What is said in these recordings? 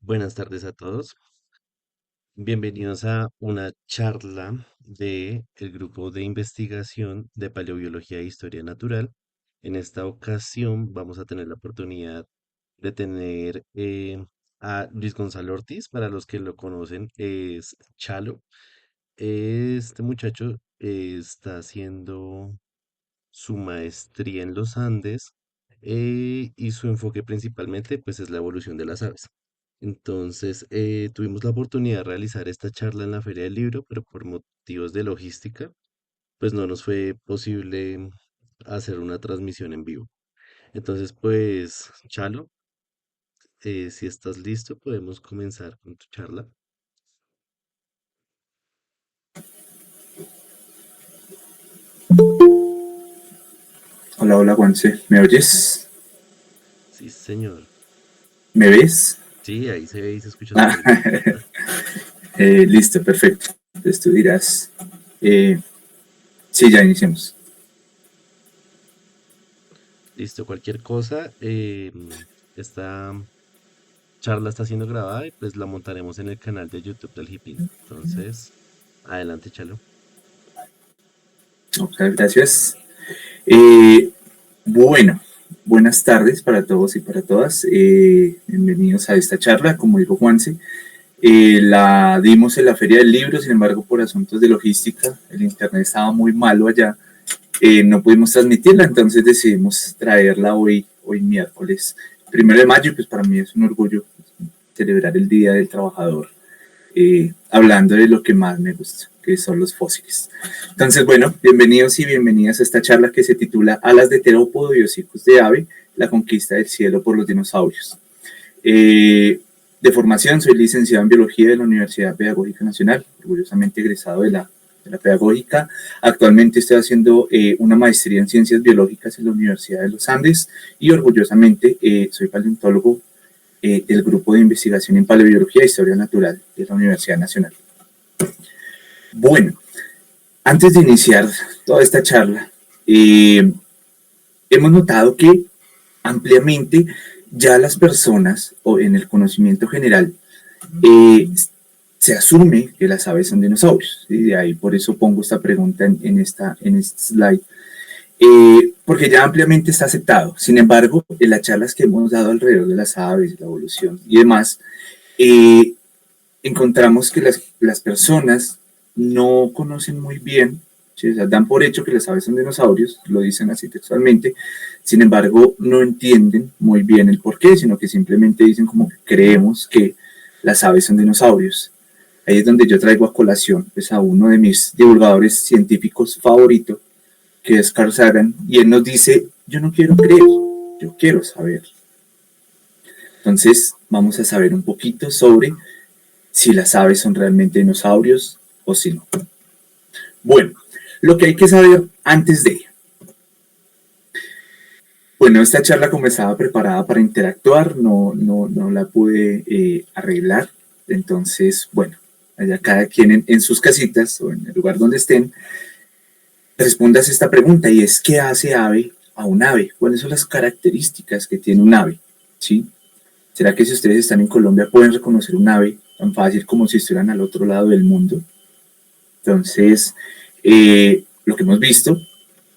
Buenas tardes a todos. Bienvenidos a una charla de el grupo de investigación de Paleobiología e Historia Natural. En esta ocasión vamos a tener la oportunidad de tener a Luis Gonzalo Ortiz. Para los que lo conocen, es Chalo. Este muchacho está haciendo su maestría en los Andes, y su enfoque principalmente pues es la evolución de las aves. Entonces, tuvimos la oportunidad de realizar esta charla en la Feria del Libro, pero por motivos de logística, pues no nos fue posible hacer una transmisión en vivo. Entonces, pues, Chalo, si estás listo, podemos comenzar con tu charla. Hola, hola, Juanse. ¿Me oyes? Sí, señor. ¿Me ves? Sí, ahí se ve y se escucha Ah, súper bien. listo, perfecto. Entonces tú dirás. eh, sí, ya iniciamos. Listo, cualquier cosa, esta charla está siendo grabada y pues la montaremos en el canal de YouTube del Hipin. Entonces, adelante, Chalo. Muchas gracias. Eh, bueno, buenas tardes para todos y para todas. Bienvenidos a esta charla. Como dijo Juanse, la dimos en la Feria del Libro, sin embargo, por asuntos de logística, el internet estaba muy malo allá. No pudimos transmitirla, entonces decidimos traerla hoy miércoles 1 de mayo. Pues para mí es un orgullo celebrar el Día del Trabajador, hablando de lo que más me gusta, que son los fósiles. Entonces, bueno, bienvenidos y bienvenidas a esta charla que se titula Alas de terópodo y hocicos de ave, la conquista del cielo por los dinosaurios. De formación, soy licenciado en Biología de la Universidad Pedagógica Nacional, orgullosamente egresado de la Pedagógica. Actualmente estoy haciendo una maestría en Ciencias Biológicas en la Universidad de los Andes y orgullosamente soy paleontólogo del Grupo de Investigación en Paleobiología e Historia Natural de la Universidad Nacional. Bueno, antes de iniciar toda esta charla, hemos notado que ampliamente ya las personas, o en el conocimiento general, eh, se asume que las aves son dinosaurios. ¿Sí? De ahí por eso pongo esta pregunta en este slide. Porque ya ampliamente está aceptado. Sin embargo, en las charlas que hemos dado alrededor de las aves, la evolución y demás, eh, encontramos que las personas no conocen muy bien, ¿sí? O sea, dan por hecho que las aves son dinosaurios, lo dicen así textualmente, sin embargo no entienden muy bien el por qué, sino que simplemente dicen como que creemos que las aves son dinosaurios. Ahí es donde yo traigo a colación pues, a uno de mis divulgadores científicos favoritos, que es Carl Sagan, y él nos dice, yo no quiero creer, yo quiero saber. Entonces vamos a saber un poquito sobre si las aves son realmente dinosaurios o si no. Bueno, lo que hay que saber antes de ella. Bueno, esta charla como estaba preparada para interactuar, no la pude arreglar. Entonces, bueno, allá cada quien en sus casitas o en el lugar donde estén, respondas esta pregunta y es, ¿qué hace ave a un ave? ¿Cuáles son las características que tiene un ave? ¿Sí? ¿Será que si ustedes están en Colombia pueden reconocer un ave tan fácil como si estuvieran al otro lado del mundo? Entonces, lo que hemos visto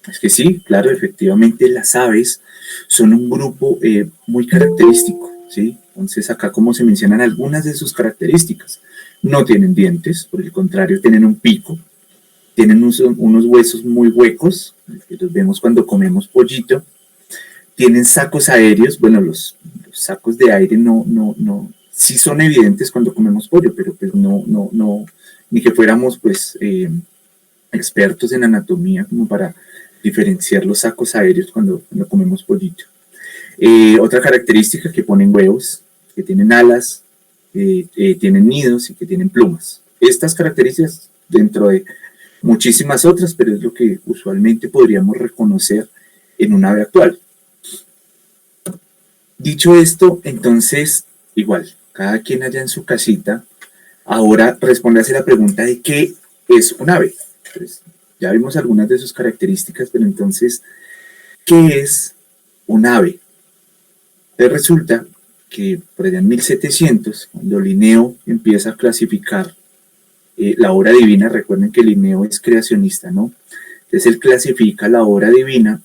es que sí, claro, efectivamente las aves son un grupo muy característico, ¿sí? Entonces, acá como se mencionan algunas de sus características, no tienen dientes, por el contrario, tienen un pico, tienen unos huesos muy huecos, que los vemos cuando comemos pollito, tienen sacos aéreos, bueno, los sacos de aire sí son evidentes cuando comemos pollo, pero pues ni que fuéramos pues expertos en anatomía como para diferenciar los sacos aéreos cuando comemos pollito. Otra característica, que ponen huevos, que tienen alas, tienen nidos y que tienen plumas. Estas características dentro de muchísimas otras, pero es lo que usualmente podríamos reconocer en un ave actual. Dicho esto, entonces, igual, cada quien allá en su casita, ahora responde a la pregunta de qué es un ave. Pues, ya vimos algunas de sus características, pero entonces, ¿qué es un ave? Resulta que por allá en 1700, cuando Linneo empieza a clasificar la obra divina, recuerden que Linneo es creacionista, ¿no? Entonces él clasifica la obra divina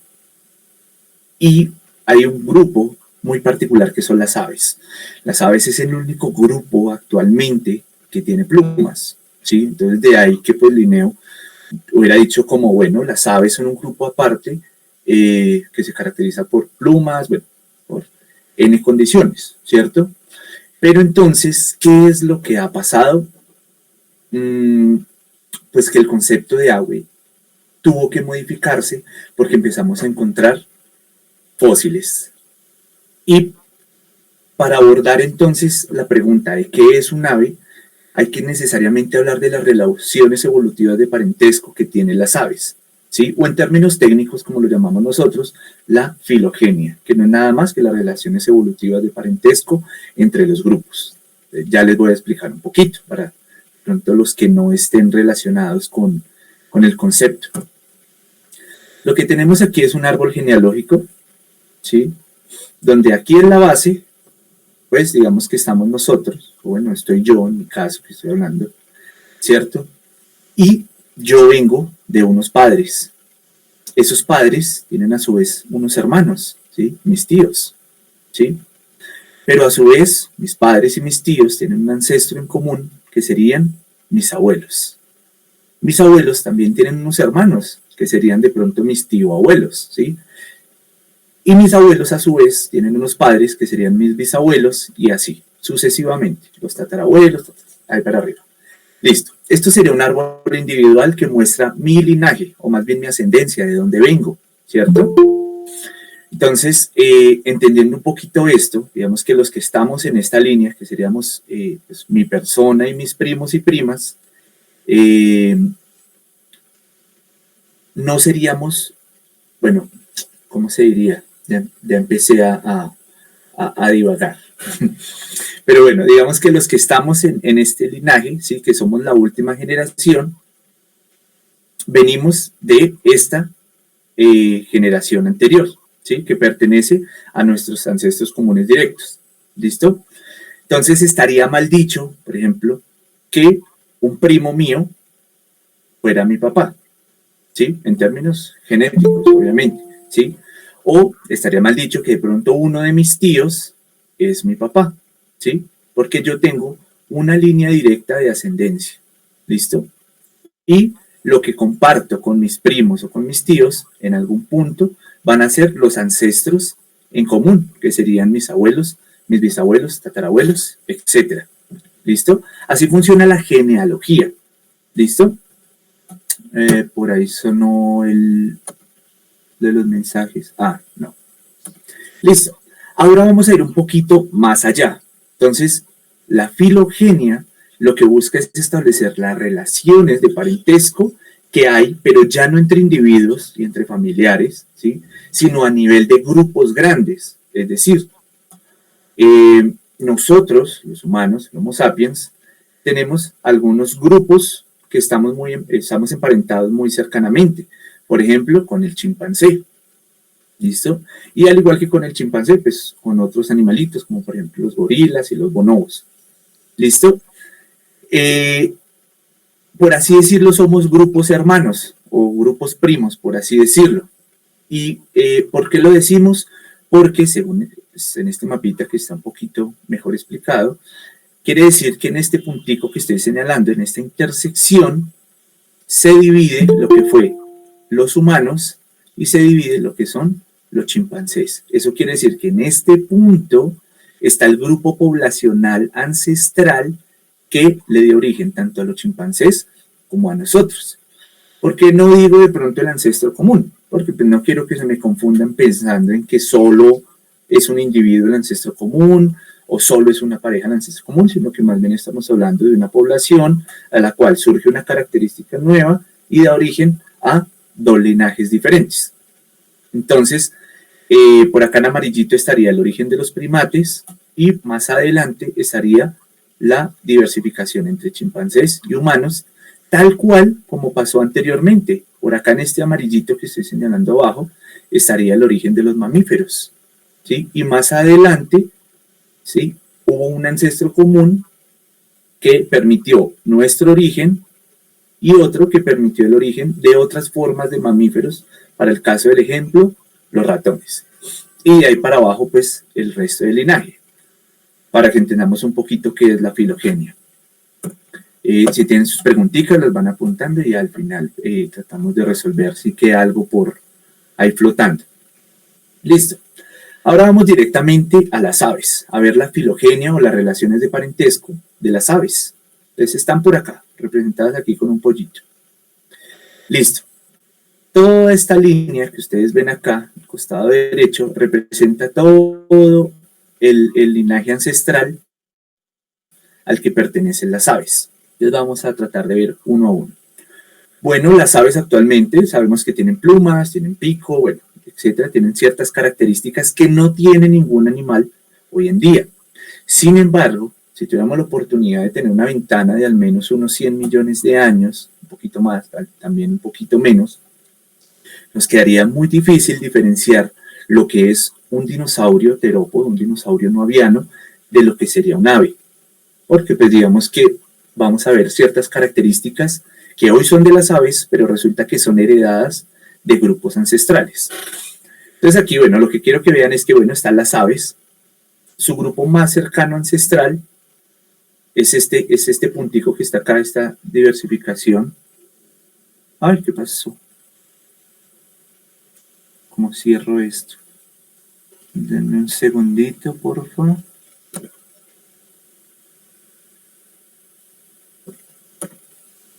y hay un grupo muy particular que son las aves. Las aves es el único grupo actualmente que tiene plumas, ¿sí? Entonces de ahí que pues Linneo hubiera dicho como, bueno, las aves son un grupo aparte que se caracteriza por plumas, bueno, por N condiciones, ¿cierto? Pero entonces, ¿qué es lo que ha pasado? Pues que el concepto de ave tuvo que modificarse porque empezamos a encontrar fósiles. Y para abordar entonces la pregunta de qué es un ave, hay que necesariamente hablar de las relaciones evolutivas de parentesco que tienen las aves, ¿sí? O en términos técnicos, como lo llamamos nosotros, la filogenia, que no es nada más que las relaciones evolutivas de parentesco entre los grupos. Ya les voy a explicar un poquito para pronto los que no estén relacionados con el concepto. Lo que tenemos aquí es un árbol genealógico, ¿sí? Donde aquí en la base, pues digamos que estamos nosotros, o bueno, estoy yo en mi caso que estoy hablando, ¿cierto? Y yo vengo de unos padres. Esos padres tienen a su vez unos hermanos, ¿sí? Mis tíos, ¿sí? Pero a su vez, mis padres y mis tíos tienen un ancestro en común que serían mis abuelos. Mis abuelos también tienen unos hermanos que serían de pronto mis tío abuelos, ¿sí? Y mis abuelos a su vez tienen unos padres que serían mis bisabuelos y así sucesivamente, los tatarabuelos, ahí para arriba. Listo. Esto sería un árbol individual que muestra mi linaje, o más bien mi ascendencia, de dónde vengo, ¿cierto? Entonces, entendiendo un poquito esto, digamos que los que estamos en esta línea, que seríamos pues, mi persona y mis primos y primas, no seríamos, bueno, ¿cómo se diría? Ya empecé a divagar. Pero bueno, digamos que los que estamos en este linaje, ¿sí? Que somos la última generación, venimos de esta generación anterior, ¿sí? Que pertenece a nuestros ancestros comunes directos. ¿Listo? Entonces estaría mal dicho, por ejemplo, que un primo mío fuera mi papá, ¿sí? En términos genéticos, obviamente, ¿sí? O estaría mal dicho que de pronto uno de mis tíos es mi papá, ¿sí? Porque yo tengo una línea directa de ascendencia, ¿listo? Y lo que comparto con mis primos o con mis tíos en algún punto van a ser los ancestros en común, que serían mis abuelos, mis bisabuelos, tatarabuelos, etcétera. ¿Listo? Así funciona la genealogía. ¿Listo? Por ahí sonó el de los mensajes. Ah, no. Listo. Ahora vamos a ir un poquito más allá. Entonces, la filogenia lo que busca es establecer las relaciones de parentesco que hay, pero ya no entre individuos y entre familiares, ¿sí? Sino a nivel de grupos grandes. Es decir, nosotros, los humanos, Homo sapiens, tenemos algunos grupos que estamos emparentados muy cercanamente. Por ejemplo, con el chimpancé. ¿Listo? Y al igual que con el chimpancé, pues con otros animalitos, como por ejemplo los gorilas y los bonobos. ¿Listo? Por así decirlo, somos grupos hermanos o grupos primos, por así decirlo. ¿Y por qué lo decimos? Porque según en este mapita que está un poquito mejor explicado, quiere decir que en este puntico que estoy señalando, en esta intersección, se divide lo que fue los humanos y se divide lo que son los chimpancés. Eso quiere decir que en este punto está el grupo poblacional ancestral que le dio origen tanto a los chimpancés como a nosotros. ¿Por qué no digo de pronto el ancestro común? Porque pues no quiero que se me confundan pensando en que solo es un individuo el ancestro común o solo es una pareja el ancestro común, sino que más bien estamos hablando de una población a la cual surge una característica nueva y da origen a dos linajes diferentes. Entonces, por acá en amarillito estaría el origen de los primates y más adelante estaría la diversificación entre chimpancés y humanos, tal cual como pasó anteriormente. Por acá en este amarillito que estoy señalando abajo estaría el origen de los mamíferos, ¿sí? Y más adelante ¿sí? Hubo un ancestro común que permitió nuestro origen y otro que permitió el origen de otras formas de mamíferos, para el caso del ejemplo, los ratones. Y de ahí para abajo, pues, el resto del linaje, para que entendamos un poquito qué es la filogenia. Si tienen sus preguntitas, las van apuntando y al final tratamos de resolver si queda algo por ahí flotando. Listo. Ahora vamos directamente a las aves, a ver la filogenia o las relaciones de parentesco de las aves. Entonces están por acá, representadas aquí con un pollito. Listo. Toda esta línea que ustedes ven acá, al costado derecho, representa todo el linaje ancestral al que pertenecen las aves. Entonces vamos a tratar de ver uno a uno. Bueno, las aves actualmente sabemos que tienen plumas, tienen pico, bueno, etcétera, tienen ciertas características que no tiene ningún animal hoy en día. Sin embargo, si tuviéramos la oportunidad de tener una ventana de al menos unos 100 millones de años, un poquito más, también un poquito menos, nos quedaría muy difícil diferenciar lo que es un dinosaurio terópodo, un dinosaurio no aviano, de lo que sería un ave. Porque pues digamos que vamos a ver ciertas características que hoy son de las aves, pero resulta que son heredadas de grupos ancestrales. Entonces aquí, bueno, lo que quiero que vean es que, bueno, están las aves. Su grupo más cercano ancestral es este puntico que está acá, esta diversificación. Ay, ¿qué pasó? ¿Cómo cierro esto? Denme un segundito, por favor.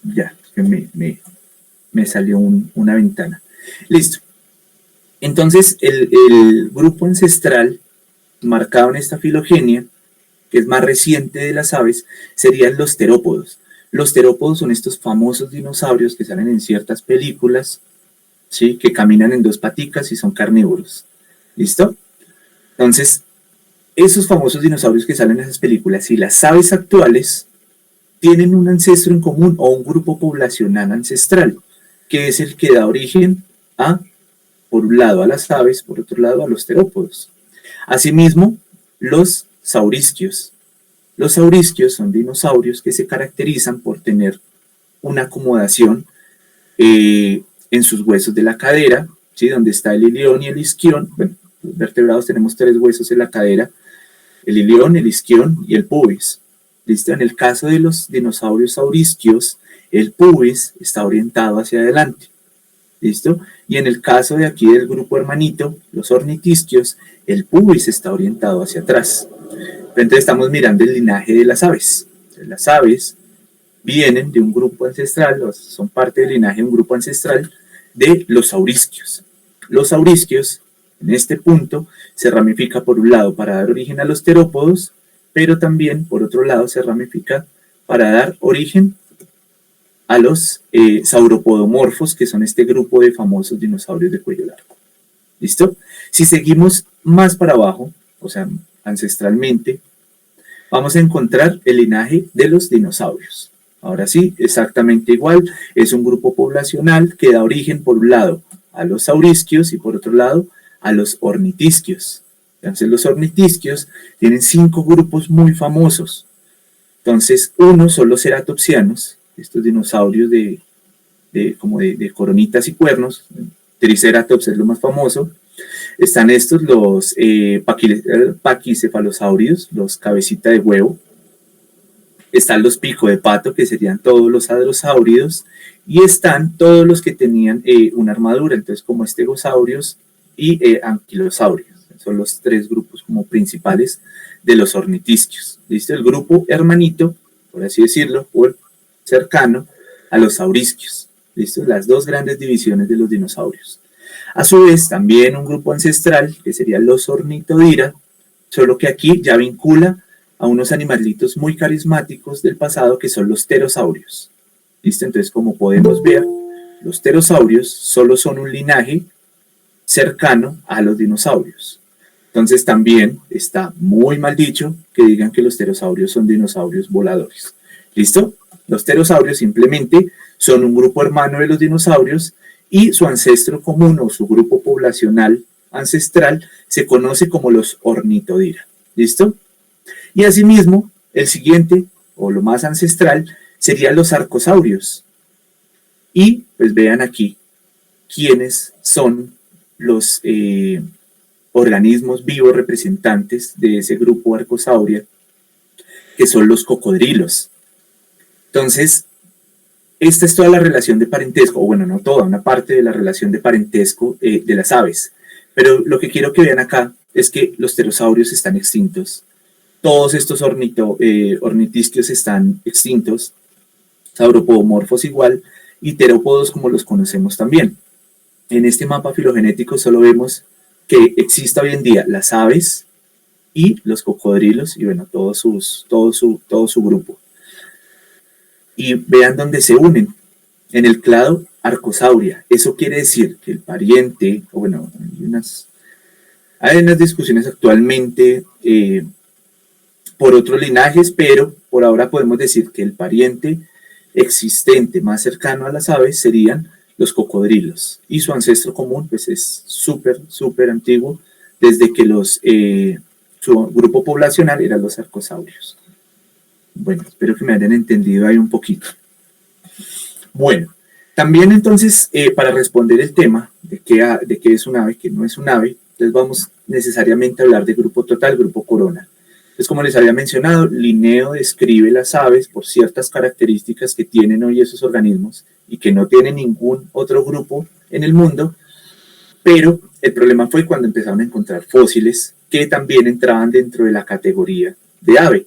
Ya, me salió una ventana. Listo. Entonces, el grupo ancestral marcado en esta filogenia, que es más reciente de las aves, serían los terópodos. Los terópodos son estos famosos dinosaurios que salen en ciertas películas, ¿sí? Que caminan en dos paticas y son carnívoros. ¿Listo? Entonces, esos famosos dinosaurios que salen en esas películas y las aves actuales tienen un ancestro en común o un grupo poblacional ancestral, que es el que da origen a, por un lado, a las aves, por otro lado, a los terópodos. Asimismo, los saurisquios. Los saurisquios son dinosaurios que se caracterizan por tener una acomodación en sus huesos de la cadera, ¿sí? Donde está el ilión y el isquión. Bueno, los vertebrados tenemos 3 huesos en la cadera, el ilión, el isquión y el pubis. ¿Listo? En el caso de los dinosaurios saurisquios, el pubis está orientado hacia adelante. ¿Listo? Y en el caso de aquí del grupo hermanito, los ornitisquios, el pubis está orientado hacia atrás. Entonces estamos mirando el linaje de las aves. Las aves vienen de un grupo ancestral, son parte del linaje de un grupo ancestral de los saurisquios. Los saurisquios, en este punto, se ramifica por un lado para dar origen a los terópodos, pero también, por otro lado, se ramifica para dar origen a los sauropodomorfos, que son este grupo de famosos dinosaurios de cuello largo. ¿Listo? Si seguimos más para abajo, o sea, ancestralmente, vamos a encontrar el linaje de los dinosaurios. Ahora sí, exactamente igual, es un grupo poblacional que da origen, por un lado, a los saurisquios y por otro lado, a los ornitisquios. Entonces, los ornitisquios tienen 5 grupos muy famosos. Entonces, uno son los ceratopsianos, estos dinosaurios como de coronitas y cuernos. Triceratops es lo más famoso. Están estos, los paquicefalosaurios, los cabecita de huevo. Están los pico de pato, que serían todos los hadrosáuridos. Y están todos los que tenían una armadura, entonces como estegosaurios y anquilosaurios. Son los 3 grupos como principales de los ornitisquios. ¿Listo? El grupo hermanito, por así decirlo, o cercano a los saurisquios. ¿Listo? Las 2 grandes divisiones de los dinosaurios. A su vez, también un grupo ancestral, que serían los ornitodira, solo que aquí ya vincula a unos animalitos muy carismáticos del pasado, que son los pterosaurios. ¿Listo? Entonces, como podemos ver, los pterosaurios solo son un linaje cercano a los dinosaurios. Entonces también está muy mal dicho que digan que los pterosaurios son dinosaurios voladores. ¿Listo? Los pterosaurios simplemente son un grupo hermano de los dinosaurios y su ancestro común o su grupo poblacional ancestral se conoce como los ornitodira. ¿Listo? Y asimismo, el siguiente, o lo más ancestral, serían los arcosaurios. Y pues vean aquí quiénes son los organismos vivos representantes de ese grupo arcosauria, que son los cocodrilos. Entonces, esta es toda la relación de parentesco, o bueno, no toda, una parte de la relación de parentesco de las aves. Pero lo que quiero que vean acá es que los pterosaurios están extintos. Todos estos ornitisquios están extintos, sauropodomorfos igual, y terópodos como los conocemos también. En este mapa filogenético solo vemos que existe hoy en día las aves y los cocodrilos, y bueno, todo su grupo. Y vean dónde se unen, en el clado Arcosauria. Eso quiere decir que el pariente, o bueno, hay unas discusiones actualmente por otros linajes, pero por ahora podemos decir que el pariente existente más cercano a las aves serían los cocodrilos, y su ancestro común pues es súper antiguo, desde que su grupo poblacional eran los arcosaurios. Bueno, espero que me hayan entendido ahí un poquito. Bueno, también entonces, para responder el tema de qué es un ave, qué no es un ave, entonces vamos necesariamente a hablar de grupo total, grupo corona. Entonces, como les había mencionado, Linneo describe las aves por ciertas características que tienen hoy esos organismos y que no tiene ningún otro grupo en el mundo, pero el problema fue cuando empezaron a encontrar fósiles que también entraban dentro de la categoría de ave.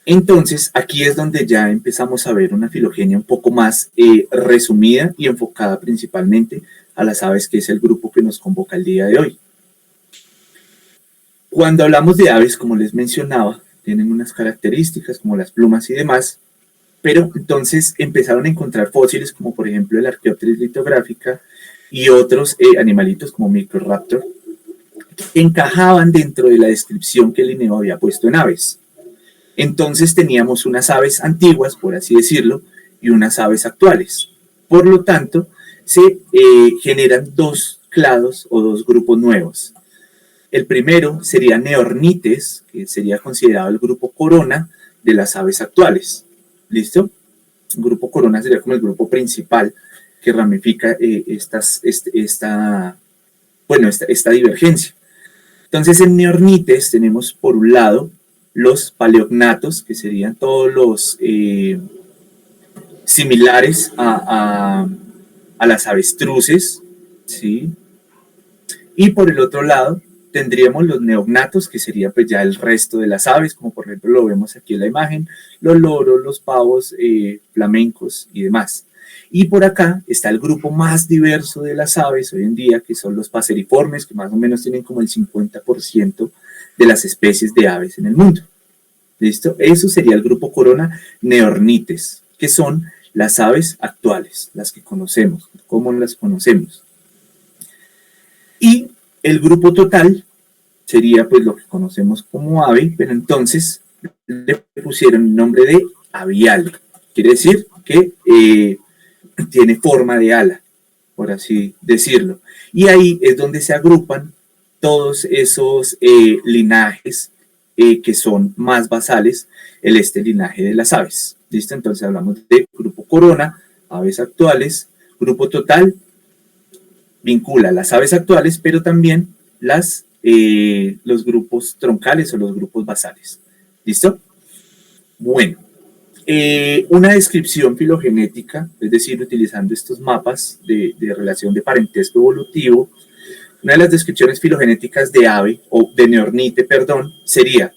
Entonces, aquí es donde ya empezamos a ver una filogenia un poco más resumida y enfocada principalmente a las aves, que es el grupo que nos convoca el día de hoy. Cuando hablamos de aves, como les mencionaba, tienen unas características como las plumas y demás, pero entonces empezaron a encontrar fósiles como por ejemplo el Archaeopteryx litográfica y otros animalitos como Microraptor, que encajaban dentro de la descripción que Linneo había puesto en aves. Entonces teníamos unas aves antiguas, por así decirlo, y unas aves actuales. Por lo tanto, se generan dos clados o dos grupos nuevos. El primero sería Neornites, que sería considerado el grupo corona de las aves actuales. ¿Listo? El grupo corona sería como el grupo principal que ramifica esta divergencia. Entonces, en Neornites tenemos por un lado los paleognatos, que serían todos los similares a las avestruces, ¿sí? Y por el otro lado tendríamos los neognatos, que serían pues ya el resto de las aves, como por ejemplo lo vemos aquí en la imagen, los loros, los pavos, flamencos y demás. Y por acá está el grupo más diverso de las aves hoy en día, que son los paseriformes, que más o menos tienen como el 50% de las especies de aves en el mundo. ¿Listo? Eso sería el grupo corona Neornites, que son las aves actuales, las que conocemos, cómo las conocemos. Y el grupo total sería pues lo que conocemos como ave, pero entonces le pusieron el nombre de aviale. Quiere decir que tiene forma de ala, por así decirlo. Y ahí es donde se agrupan todos esos linajes que son más basales en este linaje de las aves. ¿Listo? Entonces hablamos de grupo corona, aves actuales, grupo total, vincula las aves actuales, pero también los grupos troncales o los grupos basales. ¿Listo? Bueno, una descripción filogenética, es decir, utilizando estos mapas de relación de parentesco evolutivo, una de las descripciones filogenéticas de ave, o de neornite, perdón, sería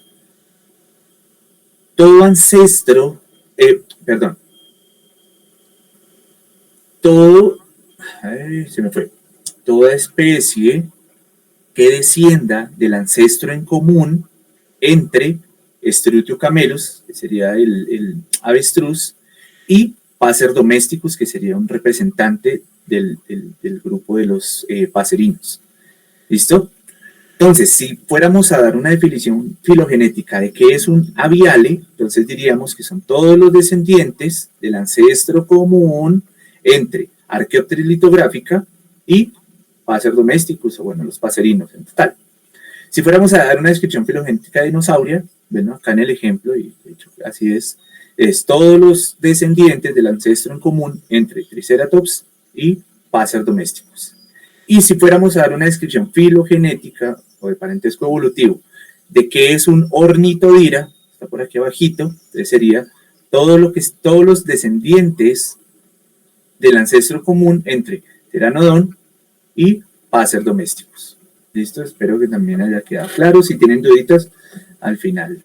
todo ancestro, toda especie que descienda del ancestro en común entre Strutio camelus, que sería el avestruz, y Passer domesticus, que sería un representante del grupo de los paserinos. ¿Listo? Entonces, si fuéramos a dar una definición filogenética de qué es un aviale, entonces diríamos que son todos los descendientes del ancestro común entre Archaeopteryx litográfica y Passer domesticus, o bueno, los paserinos en total. Si fuéramos a dar una descripción filogenética de dinosauria, bueno, acá en el ejemplo, y de hecho así es todos los descendientes del ancestro en común entre Triceratops y Passer domésticos. Y si fuéramos a dar una descripción filogenética o de parentesco evolutivo de qué es un ornitodira, está por aquí abajito, entonces sería todos los descendientes del ancestro común entre Pteranodon y Passer domésticos. Listo, espero que también haya quedado claro. Si tienen duditas, al final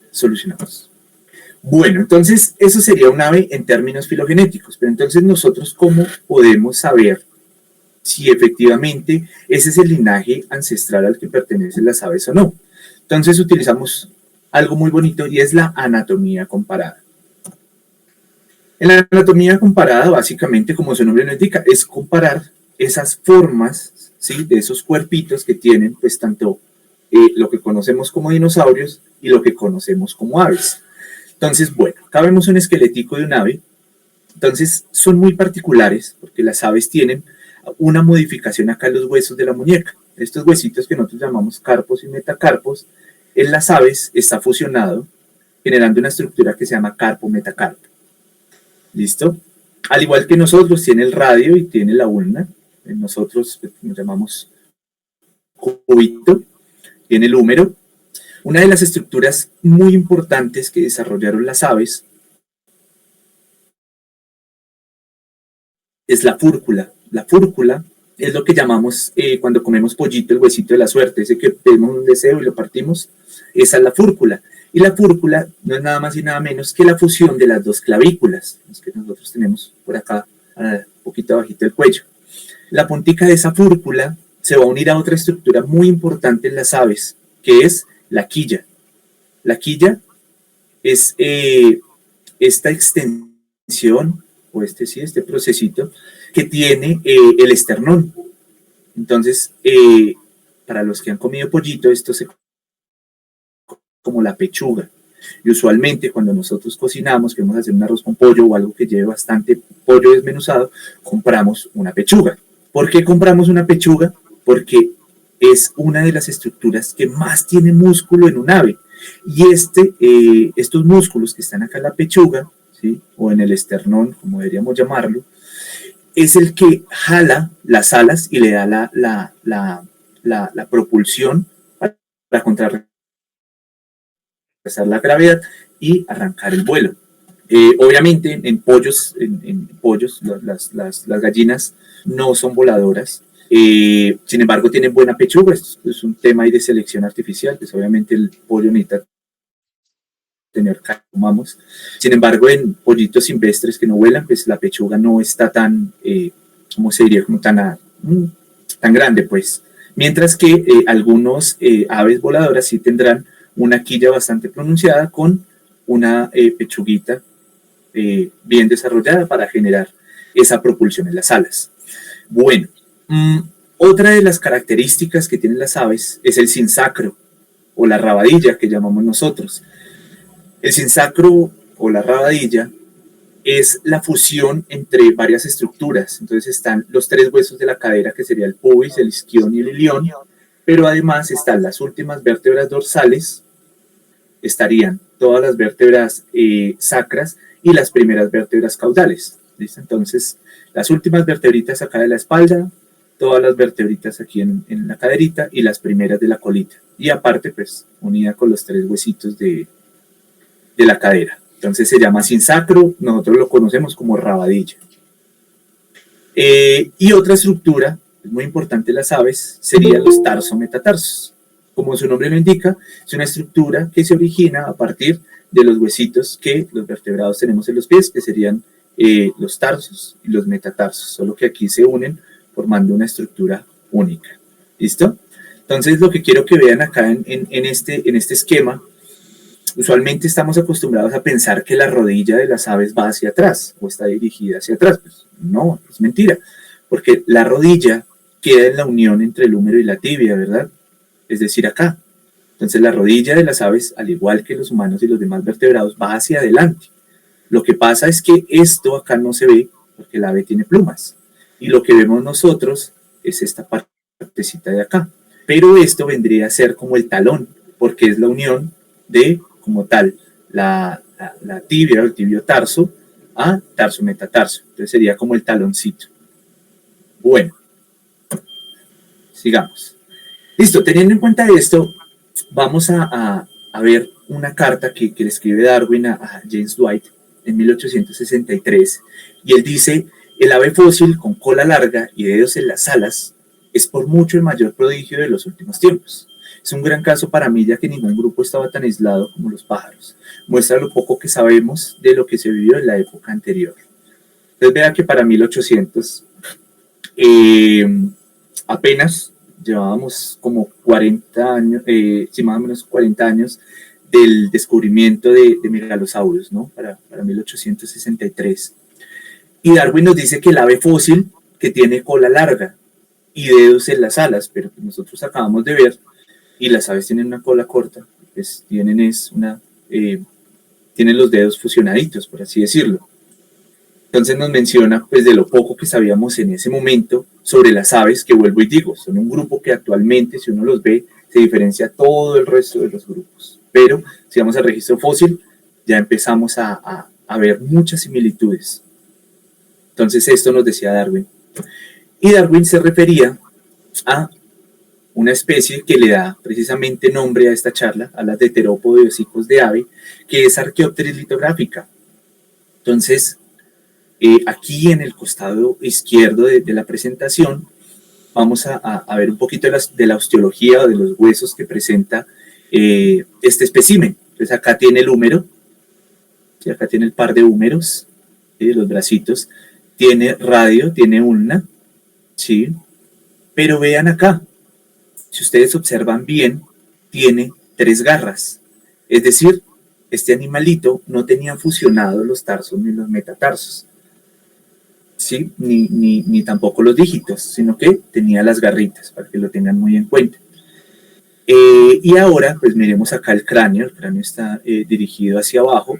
solucionamos. Bueno, entonces eso sería un ave en términos filogenéticos, pero entonces nosotros ¿cómo podemos saber si efectivamente ese es el linaje ancestral al que pertenecen las aves o no? Entonces utilizamos algo muy bonito y es la anatomía comparada. En la anatomía comparada, básicamente, como su nombre lo indica, es comparar esas formas, ¿sí?, de esos cuerpitos que tienen, pues, tanto lo que conocemos como dinosaurios y lo que conocemos como aves. Entonces, bueno, acá vemos un esquelético de un ave. Entonces, son muy particulares porque las aves tienen una modificación acá en los huesos de la muñeca. Estos huesitos que nosotros llamamos carpos y metacarpos, en las aves está fusionado, generando una estructura que se llama carpo-metacarpo. ¿Listo? Al igual que nosotros, tiene el radio y tiene la ulna. Nosotros nos llamamos cúbito, tiene el húmero. Una de las estructuras muy importantes que desarrollaron las aves es la fúrcula. La fúrcula es lo que llamamos cuando comemos pollito, el huesito de la suerte, ese que pedimos un deseo y lo partimos, esa es la fúrcula. Y la fúrcula no es nada más y nada menos que la fusión de las dos clavículas, las que nosotros tenemos por acá, un poquito abajito del cuello. La puntica de esa fúrcula se va a unir a otra estructura muy importante en las aves, que es la quilla. La quilla es esta extensión, o este procesito, que tiene el esternón. Entonces, para los que han comido pollito, esto se como la pechuga. Y usualmente cuando nosotros cocinamos, queremos hacer un arroz con pollo o algo que lleve bastante pollo desmenuzado, compramos una pechuga. ¿Por qué compramos una pechuga? Porque es una de las estructuras que más tiene músculo en un ave. Y estos músculos que están acá en la pechuga, ¿sí?, o en el esternón, como deberíamos llamarlo, es el que jala las alas y le da la propulsión para contrarrestar la gravedad y arrancar el vuelo. Obviamente en pollos las gallinas no son voladoras, sin embargo tienen buena pechuga. Esto es un tema ahí de selección artificial, pues obviamente el pollo necesita tener comamos. Sin embargo, en pollitos silvestres que no vuelan, pues la pechuga no está tan, ¿cómo se diría? Como tan grande, pues. Mientras que algunos aves voladoras sí tendrán una quilla bastante pronunciada con una pechuguita bien desarrollada para generar esa propulsión en las alas. Bueno, otra de las características que tienen las aves es el sinsacro o la rabadilla que llamamos nosotros. El sinsacro o la rabadilla es la fusión entre varias estructuras. Entonces están los tres huesos de la cadera, que sería el pubis, el isquion y el ilion, pero además están las últimas vértebras dorsales, estarían todas las vértebras sacras y las primeras vértebras caudales. ¿Listo? Entonces, las últimas vertebritas acá de la espalda, todas las vertebritas aquí en la caderita y las primeras de la colita. Y aparte, pues, unida con los tres huesitos de la cadera. Entonces se llama sinsacro, nosotros lo conocemos como rabadilla. Y otra estructura, es muy importante en las aves, serían los tarsometatarsos. Como su nombre lo indica, es una estructura que se origina a partir de los huesitos que los vertebrados tenemos en los pies, que serían los tarsos y los metatarsos, solo que aquí se unen formando una estructura única. ¿Listo? Entonces lo que quiero que vean acá en este esquema, usualmente estamos acostumbrados a pensar que la rodilla de las aves va hacia atrás o está dirigida hacia atrás. Pues no, es mentira, porque la rodilla queda en la unión entre el húmero y la tibia, ¿verdad? Es decir, acá. Entonces la rodilla de las aves, al igual que los humanos y los demás vertebrados, va hacia adelante. Lo que pasa es que esto acá no se ve porque el ave tiene plumas. Y lo que vemos nosotros es esta partecita de acá. pero esto vendría a ser como el talón, porque es la unión de, como tal, la tibia o el tibio tarso a tarso metatarso. Entonces sería como el taloncito. Bueno, sigamos. Listo, teniendo en cuenta esto, vamos a ver una carta que le escribe Darwin a James Dwight en 1863, y él dice: el ave fósil con cola larga y dedos en las alas es por mucho el mayor prodigio de los últimos tiempos. Es un gran caso para mí, ya que ningún grupo estaba tan aislado como los pájaros. Muestra lo poco que sabemos de lo que se vivió en la época anterior. Entonces vea que para 1800 eh, apenas llevábamos como 40 años, sí, más o menos 40 años del descubrimiento de megalosaurios, ¿no? Para 1863. Y Darwin nos dice que el ave fósil, que tiene cola larga y dedos en las alas, pero que nosotros acabamos de ver, y las aves tienen una cola corta, pues tienen los dedos fusionaditos, por así decirlo. Entonces nos menciona pues de lo poco que sabíamos en ese momento sobre las aves, que vuelvo y digo, son un grupo que actualmente, si uno los ve, se diferencia a todo el resto de los grupos. Pero si vamos al registro fósil, ya empezamos a ver muchas similitudes. Entonces esto nos decía Darwin. Y Darwin se refería a una especie que le da precisamente nombre a esta charla, a las de terópodo y hocicos de ave, que es Archaeopteris litográfica. Entonces, aquí en el costado izquierdo de la presentación vamos a ver un poquito de la osteología o de los huesos que presenta este espécimen. Entonces acá tiene el húmero, ¿sí? Acá tiene el par de húmeros, ¿sí? Los bracitos, tiene radio, tiene ulna, ¿sí? Pero vean acá, si ustedes observan bien, tiene 3 garras, es decir, este animalito no tenía fusionados los tarsos ni los metatarsos, ¿sí? Ni tampoco los dígitos, sino que tenía las garritas, para que lo tengan muy en cuenta. Y ahora, pues miremos acá el cráneo está dirigido hacia abajo.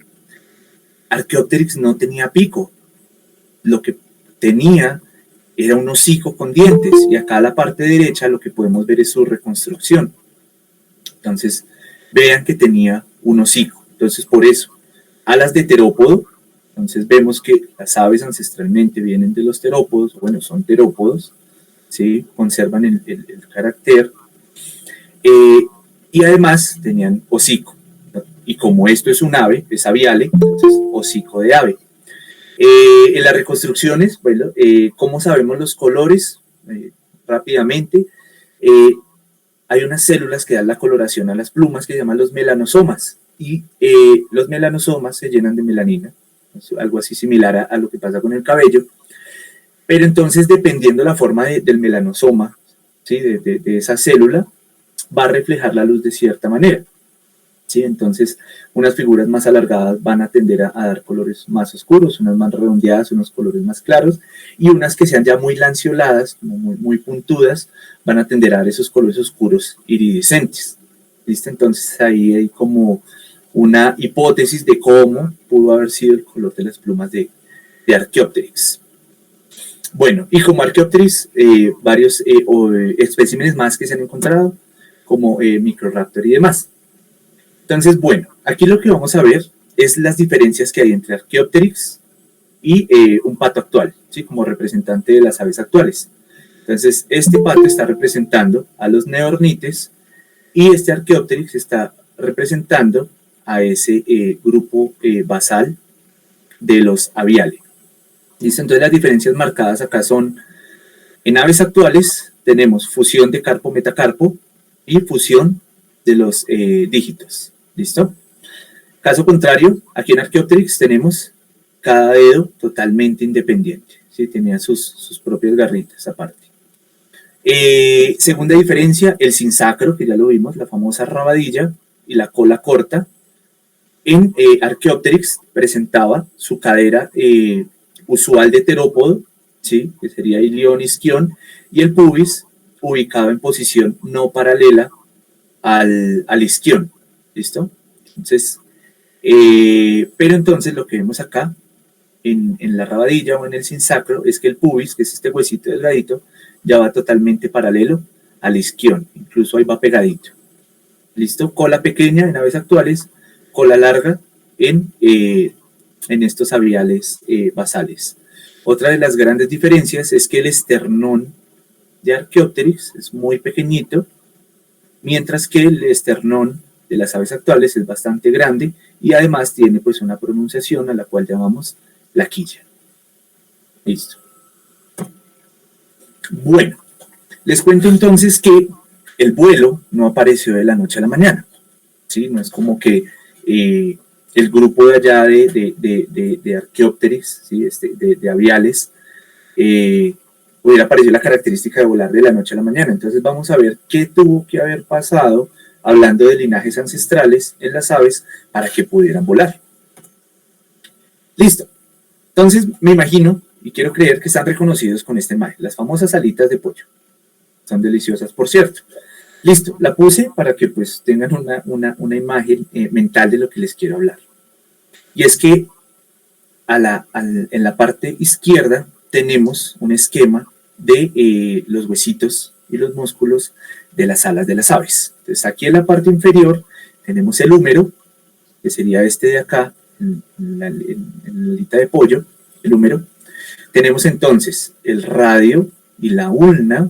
Archaeopteryx no tenía pico, lo que tenía era un hocico con dientes, y acá a la parte derecha lo que podemos ver es su reconstrucción. Entonces, vean que tenía un hocico. Entonces, por eso, alas de terópodo. Entonces vemos que las aves ancestralmente vienen de los terópodos, bueno, son terópodos, ¿sí? Conservan el carácter, y además tenían hocico. Y como esto es un ave, es aviale, entonces hocico de ave. En las reconstrucciones, bueno, ¿cómo sabemos los colores? Rápidamente, hay unas células que dan la coloración a las plumas que se llaman los melanosomas, y los melanosomas se llenan de melanina, algo así similar a lo que pasa con el cabello, pero entonces dependiendo la forma del melanosoma, ¿sí? de esa célula, va a reflejar la luz de cierta manera. ¿Sí? Entonces, unas figuras más alargadas van a tender a dar colores más oscuros, unas más redondeadas, unos colores más claros, y unas que sean ya muy lanceoladas, como muy puntudas, van a tender a dar esos colores oscuros iridiscentes. ¿Listo? Entonces, ahí hay como una hipótesis de cómo pudo haber sido el color de las plumas de Archaeopteryx. Bueno, y como Archaeopteryx, varios especímenes más que se han encontrado, como Microraptor y demás. Entonces, bueno, aquí lo que vamos a ver es las diferencias que hay entre Archaeopteryx y un pato actual, ¿sí? Como representante de las aves actuales. Entonces, este pato está representando a los neornites, y este Archaeopteryx está representando a ese grupo basal de los aviales. ¿Listo? Entonces, las diferencias marcadas acá son: en aves actuales tenemos fusión de carpo-metacarpo y fusión de los dígitos. ¿Listo? Caso contrario, aquí en Archaeopteryx tenemos cada dedo totalmente independiente, ¿sí? Tenía sus propias garritas aparte. Segunda diferencia, el sinsacro, que ya lo vimos, la famosa rabadilla y la cola corta. En Archaeopteryx presentaba su cadera usual de terópodo, ¿sí? Que sería ilión, isquión, y el pubis ubicado en posición no paralela al isquión. ¿Listo? Entonces, pero entonces lo que vemos acá en la rabadilla o en el sinsacro es que el pubis, que es este huesito delgadito, ya va totalmente paralelo al isquion, incluso ahí va pegadito. ¿Listo? Cola pequeña en aves actuales, cola larga en estos aviales basales. Otra de las grandes diferencias es que el esternón de Archaeopteryx es muy pequeñito, mientras que el esternón de las aves actuales es bastante grande y además tiene pues una pronunciación a la cual llamamos la quilla. Listo. Bueno, les cuento entonces que el vuelo no apareció de la noche a la mañana, ¿sí? No es como que el grupo de allá de Archaeopteryx, ¿sí? de aviales, hubiera aparecido la característica de volar de la noche a la mañana. Entonces vamos a ver qué tuvo que haber pasado hablando de linajes ancestrales en las aves para que pudieran volar. Listo. Entonces me imagino y quiero creer que están reconocidos con esta imagen, las famosas alitas de pollo. Son deliciosas, por cierto. Listo, la puse para que pues tengan una imagen mental de lo que les quiero hablar. Y es que en la parte izquierda tenemos un esquema de los huesitos y los músculos de las alas de las aves. Entonces aquí en la parte inferior tenemos el húmero, que sería este de acá, en la alita de pollo, el húmero. Tenemos entonces el radio y la ulna.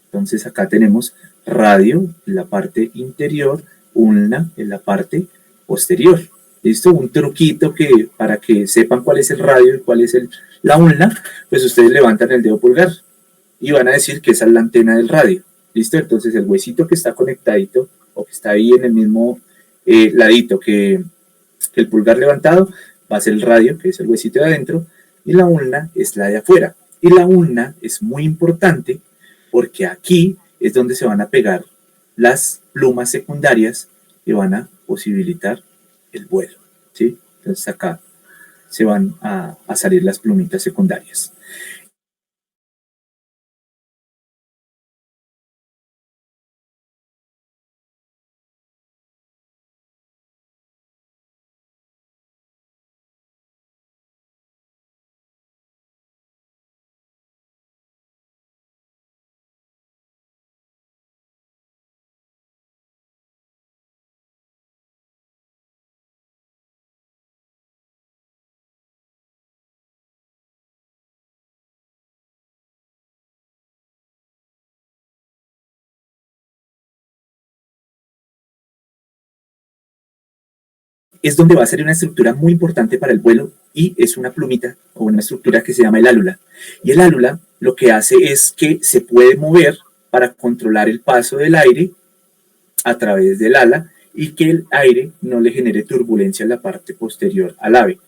Entonces acá tenemos radio en la parte interior, ulna en la parte posterior. ¿Listo? Un truquito que para que sepan cuál es el radio y cuál es la ulna, pues ustedes levantan el dedo pulgar y van a decir que esa es la antena del radio. ¿Listo? Entonces el huesito que está conectadito o que está ahí en el mismo ladito que el pulgar levantado va a ser el radio, que es el huesito de adentro, y la ulna es la de afuera. Y la ulna es muy importante porque aquí es donde se van a pegar las plumas secundarias que van a posibilitar el vuelo, ¿sí? Entonces acá se van a salir las plumitas secundarias. Es donde va a ser una estructura muy importante para el vuelo y es una plumita o una estructura que se llama el álula. Y el álula lo que hace es que se puede mover para controlar el paso del aire a través del ala y que el aire no le genere turbulencia en la parte posterior al ave.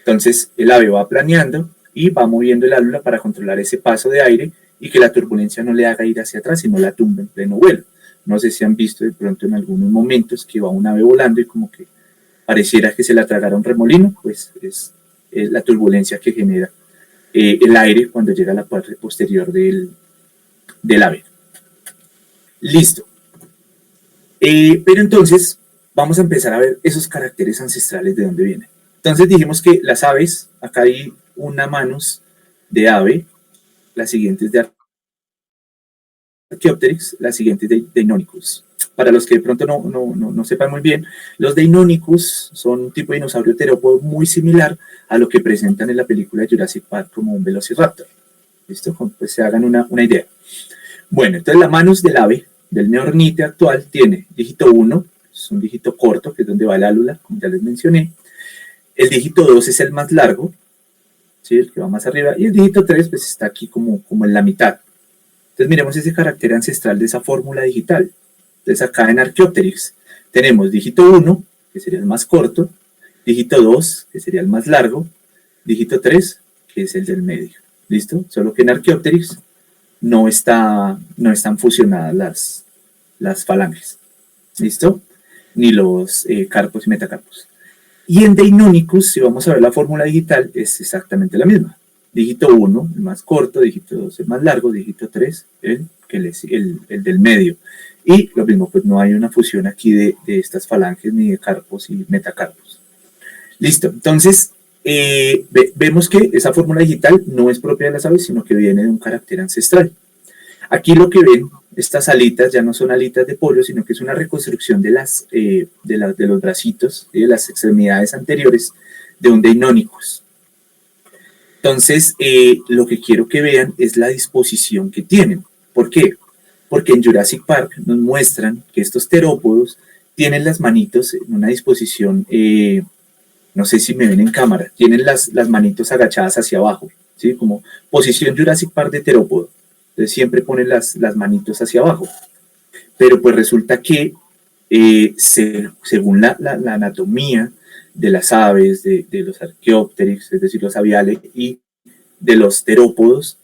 Entonces el ave va planeando y va moviendo el álula para controlar ese paso de aire y que la turbulencia no le haga ir hacia atrás y no la tumbe en pleno vuelo. No sé si han visto de pronto en algunos momentos que va un ave volando y como que pareciera que se la tragara un remolino, pues es la turbulencia que genera el aire cuando llega a la parte posterior del ave. Listo. Pero entonces vamos a empezar a ver esos caracteres ancestrales de dónde vienen. Entonces dijimos que las aves, acá hay una manus de ave, la siguiente es de Archaeopteryx, la siguiente es de Deinonychus. Para los que de pronto no sepan muy bien, los Deinonychus son un tipo de dinosaurio terópodo muy similar a lo que presentan en la película de Jurassic Park como un velociraptor. ¿Listo? Pues se hagan una idea. Bueno, entonces la manus del ave, del neornite actual, tiene dígito 1, es un dígito corto, que es donde va el álula, como ya les mencioné. El dígito 2 es el más largo, ¿sí? El que va más arriba, y el dígito 3 pues está aquí como en la mitad. Entonces miremos ese carácter ancestral de esa fórmula digital. Entonces acá en Archaeopteryx tenemos dígito 1, que sería el más corto, dígito 2, que sería el más largo, dígito 3, que es el del medio. ¿Listo? Solo que en Archaeopteryx no están fusionadas las falanges. ¿Listo? Ni los carpos y metacarpos. Y en Deinonychus, si vamos a ver la fórmula digital, es exactamente la misma. Dígito 1, el más corto, dígito 2, el más largo, dígito 3, el del medio. Y lo mismo, pues no hay una fusión aquí de estas falanges ni de carpos y metacarpos. Listo, entonces vemos que esa fórmula digital no es propia de las aves, sino que viene de un carácter ancestral. Aquí lo que ven, estas alitas ya no son alitas de pollo, sino que es una reconstrucción de los bracitos y de las extremidades anteriores de un Deinonychus. Entonces, lo que quiero que vean es la disposición que tienen. ¿Por qué? Porque en Jurassic Park nos muestran que estos terópodos tienen las manitos en una disposición, no sé si me ven en cámara, tienen las manitos agachadas hacia abajo, ¿sí? Como posición Jurassic Park de terópodo. Entonces siempre ponen las manitos hacia abajo. Pero pues resulta que según la anatomía de las aves, de los Archaeopteryx, es decir, los aviales, y de los terópodos,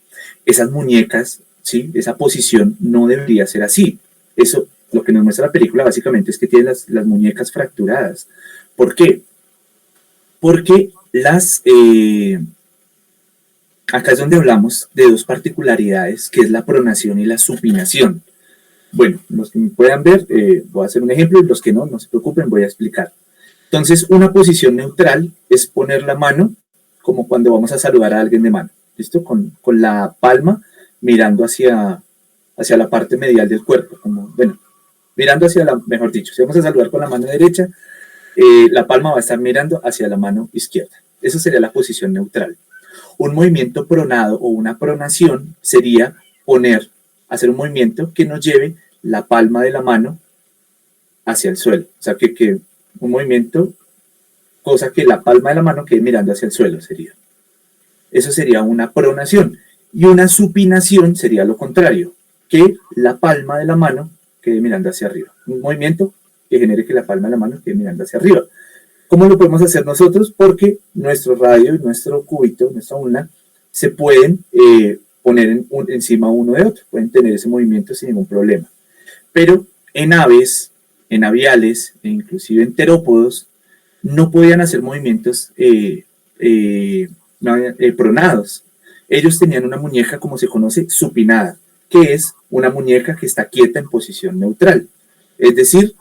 esas muñecas, ¿sí? Esa posición no debería ser así. Eso, lo que nos muestra la película básicamente es que tiene las muñecas fracturadas. ¿Por qué? Porque acá es donde hablamos de dos particularidades, que es la pronación y la supinación. Bueno, los que me puedan ver, voy a hacer un ejemplo, y los que no se preocupen, voy a explicar. Entonces, una posición neutral es poner la mano como cuando vamos a saludar a alguien de mano, ¿listo? Con la palma mirando hacia la parte medial del cuerpo, como, bueno, mirando mejor dicho, si vamos a saludar con la mano derecha, la palma va a estar mirando hacia la mano izquierda. Esa sería la posición neutral. Un movimiento pronado o una pronación sería hacer un movimiento que nos lleve la palma de la mano hacia el suelo. O sea, que un movimiento, cosa que la palma de la mano quede mirando hacia el suelo sería. Eso sería una pronación. Y una supinación sería lo contrario, que la palma de la mano quede mirando hacia arriba. Un movimiento que genere que la palma de la mano quede mirando hacia arriba. ¿Cómo lo podemos hacer nosotros? Porque nuestro radio y nuestro cubito, nuestra ulna, se pueden poner encima uno de otro, pueden tener ese movimiento sin ningún problema. Pero en aves, en aviales e inclusive en terópodos, no podían hacer movimientos pronados. Ellos tenían una muñeca, como se conoce, supinada, que es una muñeca que está quieta en posición neutral. Es decir,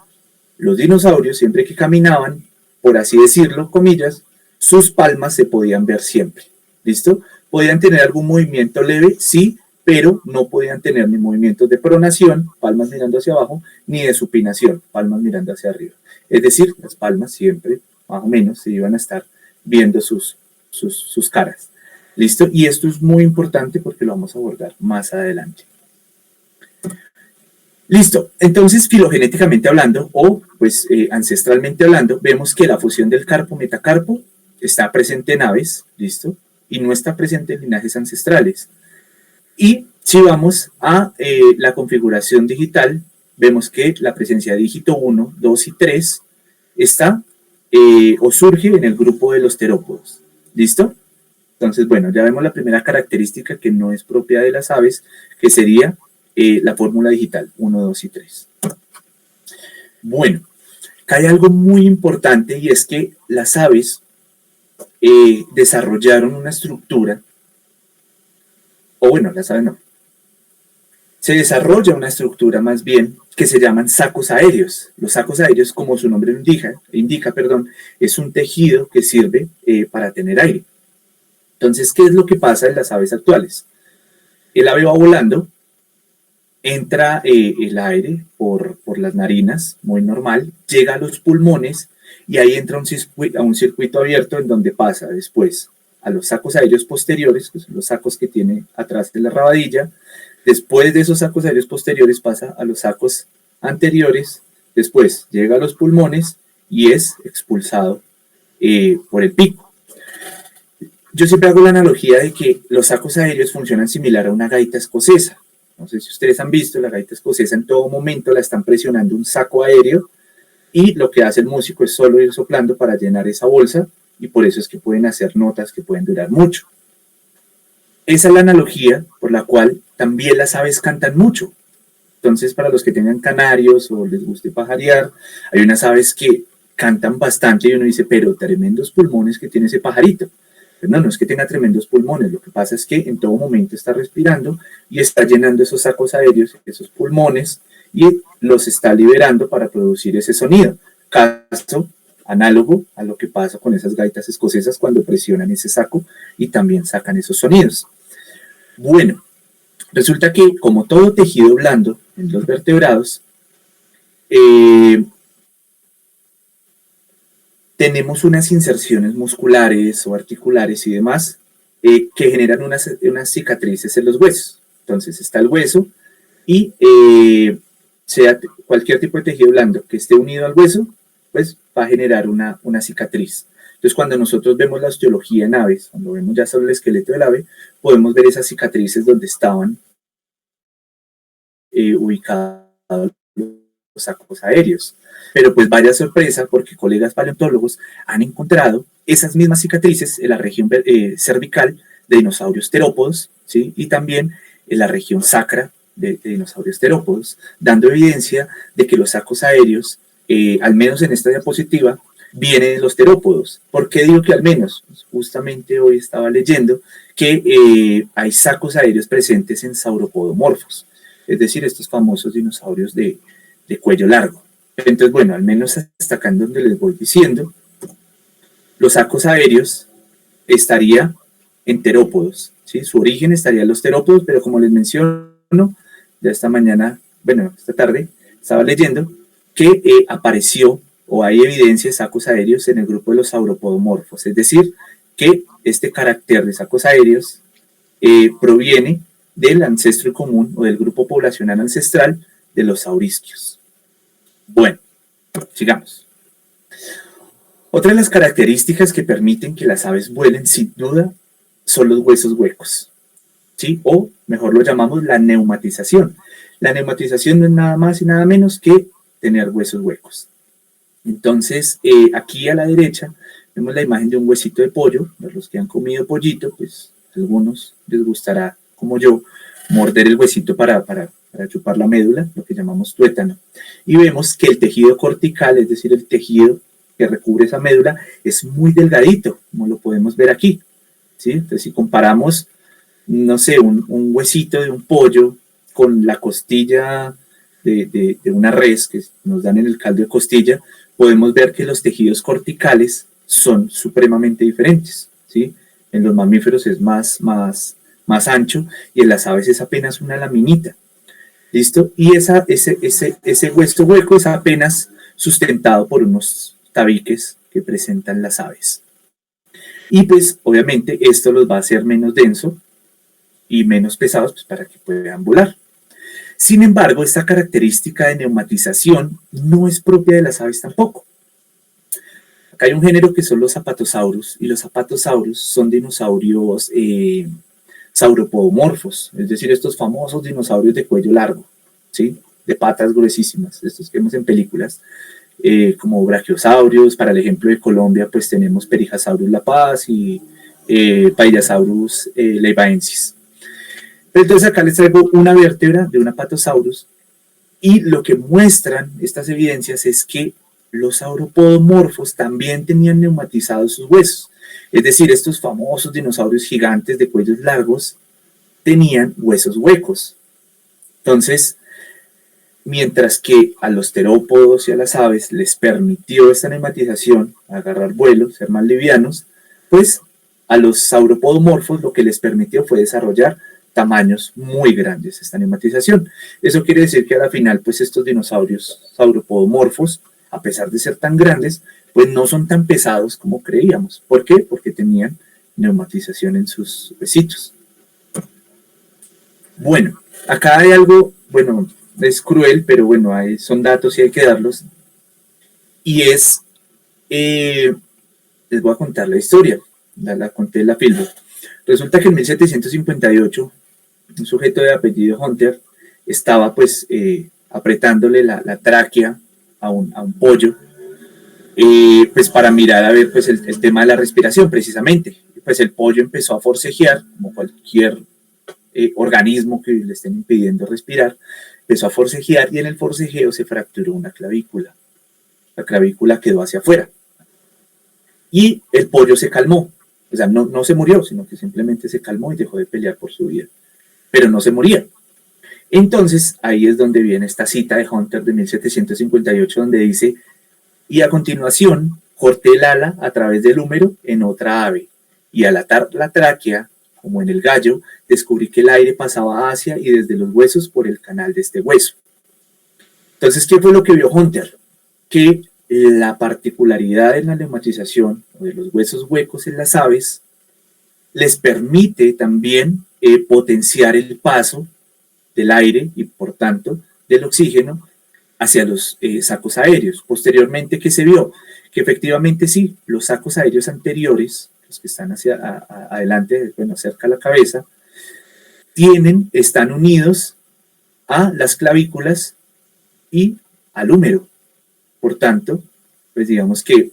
los dinosaurios, siempre que caminaban, por así decirlo, comillas, sus palmas se podían ver siempre. ¿Listo? Podían tener algún movimiento leve, sí, pero no podían tener ni movimientos de pronación, palmas mirando hacia abajo, ni de supinación, palmas mirando hacia arriba. Es decir, las palmas siempre, más o menos, se iban a estar viendo sus caras. ¿Listo? Y esto es muy importante porque lo vamos a abordar más adelante. Listo, entonces filogenéticamente hablando, o pues ancestralmente hablando, vemos que la fusión del carpo-metacarpo está presente en aves, ¿listo? Y no está presente en linajes ancestrales. Y si vamos a la configuración digital, vemos que la presencia de dígito 1, 2 y 3 está o surge en el grupo de los terópodos, ¿listo? Entonces, bueno, ya vemos la primera característica que no es propia de las aves, que sería la fórmula digital 1, 2 y 3. Bueno, acá hay algo muy importante y es que las aves desarrollaron una estructura, o bueno, las aves no, se desarrolla una estructura más bien que se llaman sacos aéreos. Los sacos aéreos, como su nombre indica, es un tejido que sirve para tener aire. Entonces, ¿qué es lo que pasa en las aves actuales? El ave va volando, entra el aire por las narinas, muy normal, llega a los pulmones y ahí entra a un circuito abierto en donde pasa después a los sacos aéreos posteriores, que son los sacos que tiene atrás de la rabadilla. Después de esos sacos aéreos posteriores pasa a los sacos anteriores, después llega a los pulmones y es expulsado por el pico. Yo siempre hago la analogía de que los sacos aéreos funcionan similar a una gaita escocesa. No sé si ustedes han visto, la gaita escocesa en todo momento la están presionando un saco aéreo y lo que hace el músico es solo ir soplando para llenar esa bolsa y por eso es que pueden hacer notas que pueden durar mucho. Esa es la analogía por la cual también las aves cantan mucho. Entonces, para los que tengan canarios o les guste pajarear, hay unas aves que cantan bastante y uno dice, pero tremendos pulmones que tiene ese pajarito. Pero no es que tenga tremendos pulmones, lo que pasa es que en todo momento está respirando y está llenando esos sacos aéreos, esos pulmones, y los está liberando para producir ese sonido. Caso análogo a lo que pasa con esas gaitas escocesas cuando presionan ese saco y también sacan esos sonidos. Bueno, Resulta que, como todo tejido blando en los vertebrados, eh, tenemos unas inserciones musculares o articulares y demás que generan unas cicatrices en los huesos. Entonces está el hueso y sea cualquier tipo de tejido blando que esté unido al hueso, pues va a generar una cicatriz. Entonces cuando nosotros vemos la osteología en aves, cuando vemos ya sobre el esqueleto del ave, podemos ver esas cicatrices donde estaban ubicados los sacos aéreos. Pero pues vaya sorpresa porque colegas paleontólogos han encontrado esas mismas cicatrices en la región cervical de dinosaurios terópodos, ¿sí? Y también en la región sacra de dinosaurios terópodos, dando evidencia de que los sacos aéreos, al menos en esta diapositiva, vienen de los terópodos. ¿Por qué digo que al menos? Pues justamente hoy estaba leyendo que hay sacos aéreos presentes en sauropodomorfos, es decir, estos famosos dinosaurios de cuello largo. Entonces, bueno, al menos hasta acá en donde les voy diciendo, los sacos aéreos estaría en terópodos, ¿sí? Su origen estaría en los terópodos, pero como les menciono, ya esta mañana, bueno, esta tarde, estaba leyendo que apareció o hay evidencia de sacos aéreos en el grupo de los sauropodomorfos, es decir, que este carácter de sacos aéreos proviene del ancestro común o del grupo poblacional ancestral de los saurisquios. Bueno, sigamos. Otra de las características que permiten que las aves vuelen, sin duda, son los huesos huecos, ¿sí? O mejor lo llamamos la neumatización. La neumatización no es nada más y nada menos que tener huesos huecos. Entonces, aquí a la derecha vemos la imagen de un huesito de pollo. Para los que han comido pollito, pues a algunos les gustará, como yo, morder el huesito para chupar la médula, lo que llamamos tuétano. Y vemos que el tejido cortical, es decir, el tejido que recubre esa médula, es muy delgadito, como lo podemos ver aquí, ¿sí? Entonces, si comparamos, no sé, un huesito de un pollo con la costilla de una res que nos dan en el caldo de costilla, podemos ver que los tejidos corticales son supremamente diferentes, ¿sí? En los mamíferos es más ancho y en las aves es apenas una laminita. ¿Listo? Y ese hueso hueco es apenas sustentado por unos tabiques que presentan las aves. Y pues obviamente esto los va a hacer menos denso y menos pesados pues, para que puedan volar. Sin embargo, esta característica de neumatización no es propia de las aves tampoco. Acá hay un género que son los zapatosaurus, y los zapatosaurus son dinosaurios sauropodomorfos, es decir, estos famosos dinosaurios de cuello largo, ¿sí? De patas gruesísimas, estos que vemos en películas, como brachiosaurios. Para el ejemplo de Colombia, pues tenemos Perijasaurus La Paz y Paillasaurus leivaensis. Entonces acá les traigo una vértebra de un apatosaurus y lo que muestran estas evidencias es que los sauropodomorfos también tenían neumatizados sus huesos. Es decir, estos famosos dinosaurios gigantes de cuellos largos tenían huesos huecos. Entonces, mientras que a los terópodos y a las aves les permitió esta neumatización, agarrar vuelo, ser más livianos, pues a los sauropodomorfos lo que les permitió fue desarrollar tamaños muy grandes, esta neumatización. Eso quiere decir que a la final, pues estos dinosaurios sauropodomorfos, a pesar de ser tan grandes, pues no son tan pesados como creíamos. ¿Por qué? Porque tenían neumatización en sus huesitos. Bueno, acá hay algo, bueno, es cruel, pero bueno, son datos y hay que darlos. Y es, les voy a contar la historia, la conté en la Fieldbook. Resulta que en 1758, un sujeto de apellido Hunter estaba pues apretándole la tráquea a un pollo, pues para mirar a ver pues el tema de la respiración precisamente. Pues el pollo empezó a forcejear, como cualquier organismo que le estén impidiendo respirar, empezó a forcejear y en el forcejeo se fracturó una clavícula. La clavícula quedó hacia afuera. Y el pollo se calmó. O sea, no se murió, sino que simplemente se calmó y dejó de pelear por su vida. Pero no se moría. Entonces, ahí es donde viene esta cita de Hunter de 1758, donde dice, y a continuación corté el ala a través del húmero en otra ave, y al atar la tráquea como en el gallo, descubrí que el aire pasaba hacia y desde los huesos por el canal de este hueso. Entonces, ¿qué fue lo que vio Hunter? Que la particularidad de la neumatización o de los huesos huecos en las aves les permite también potenciar el paso del aire y, por tanto, del oxígeno hacia los sacos aéreos. Posteriormente, ¿qué se vio? Que efectivamente sí, los sacos aéreos anteriores, los que están hacia adelante, bueno, cerca a la cabeza, están unidos a las clavículas y al húmero. Por tanto, pues digamos que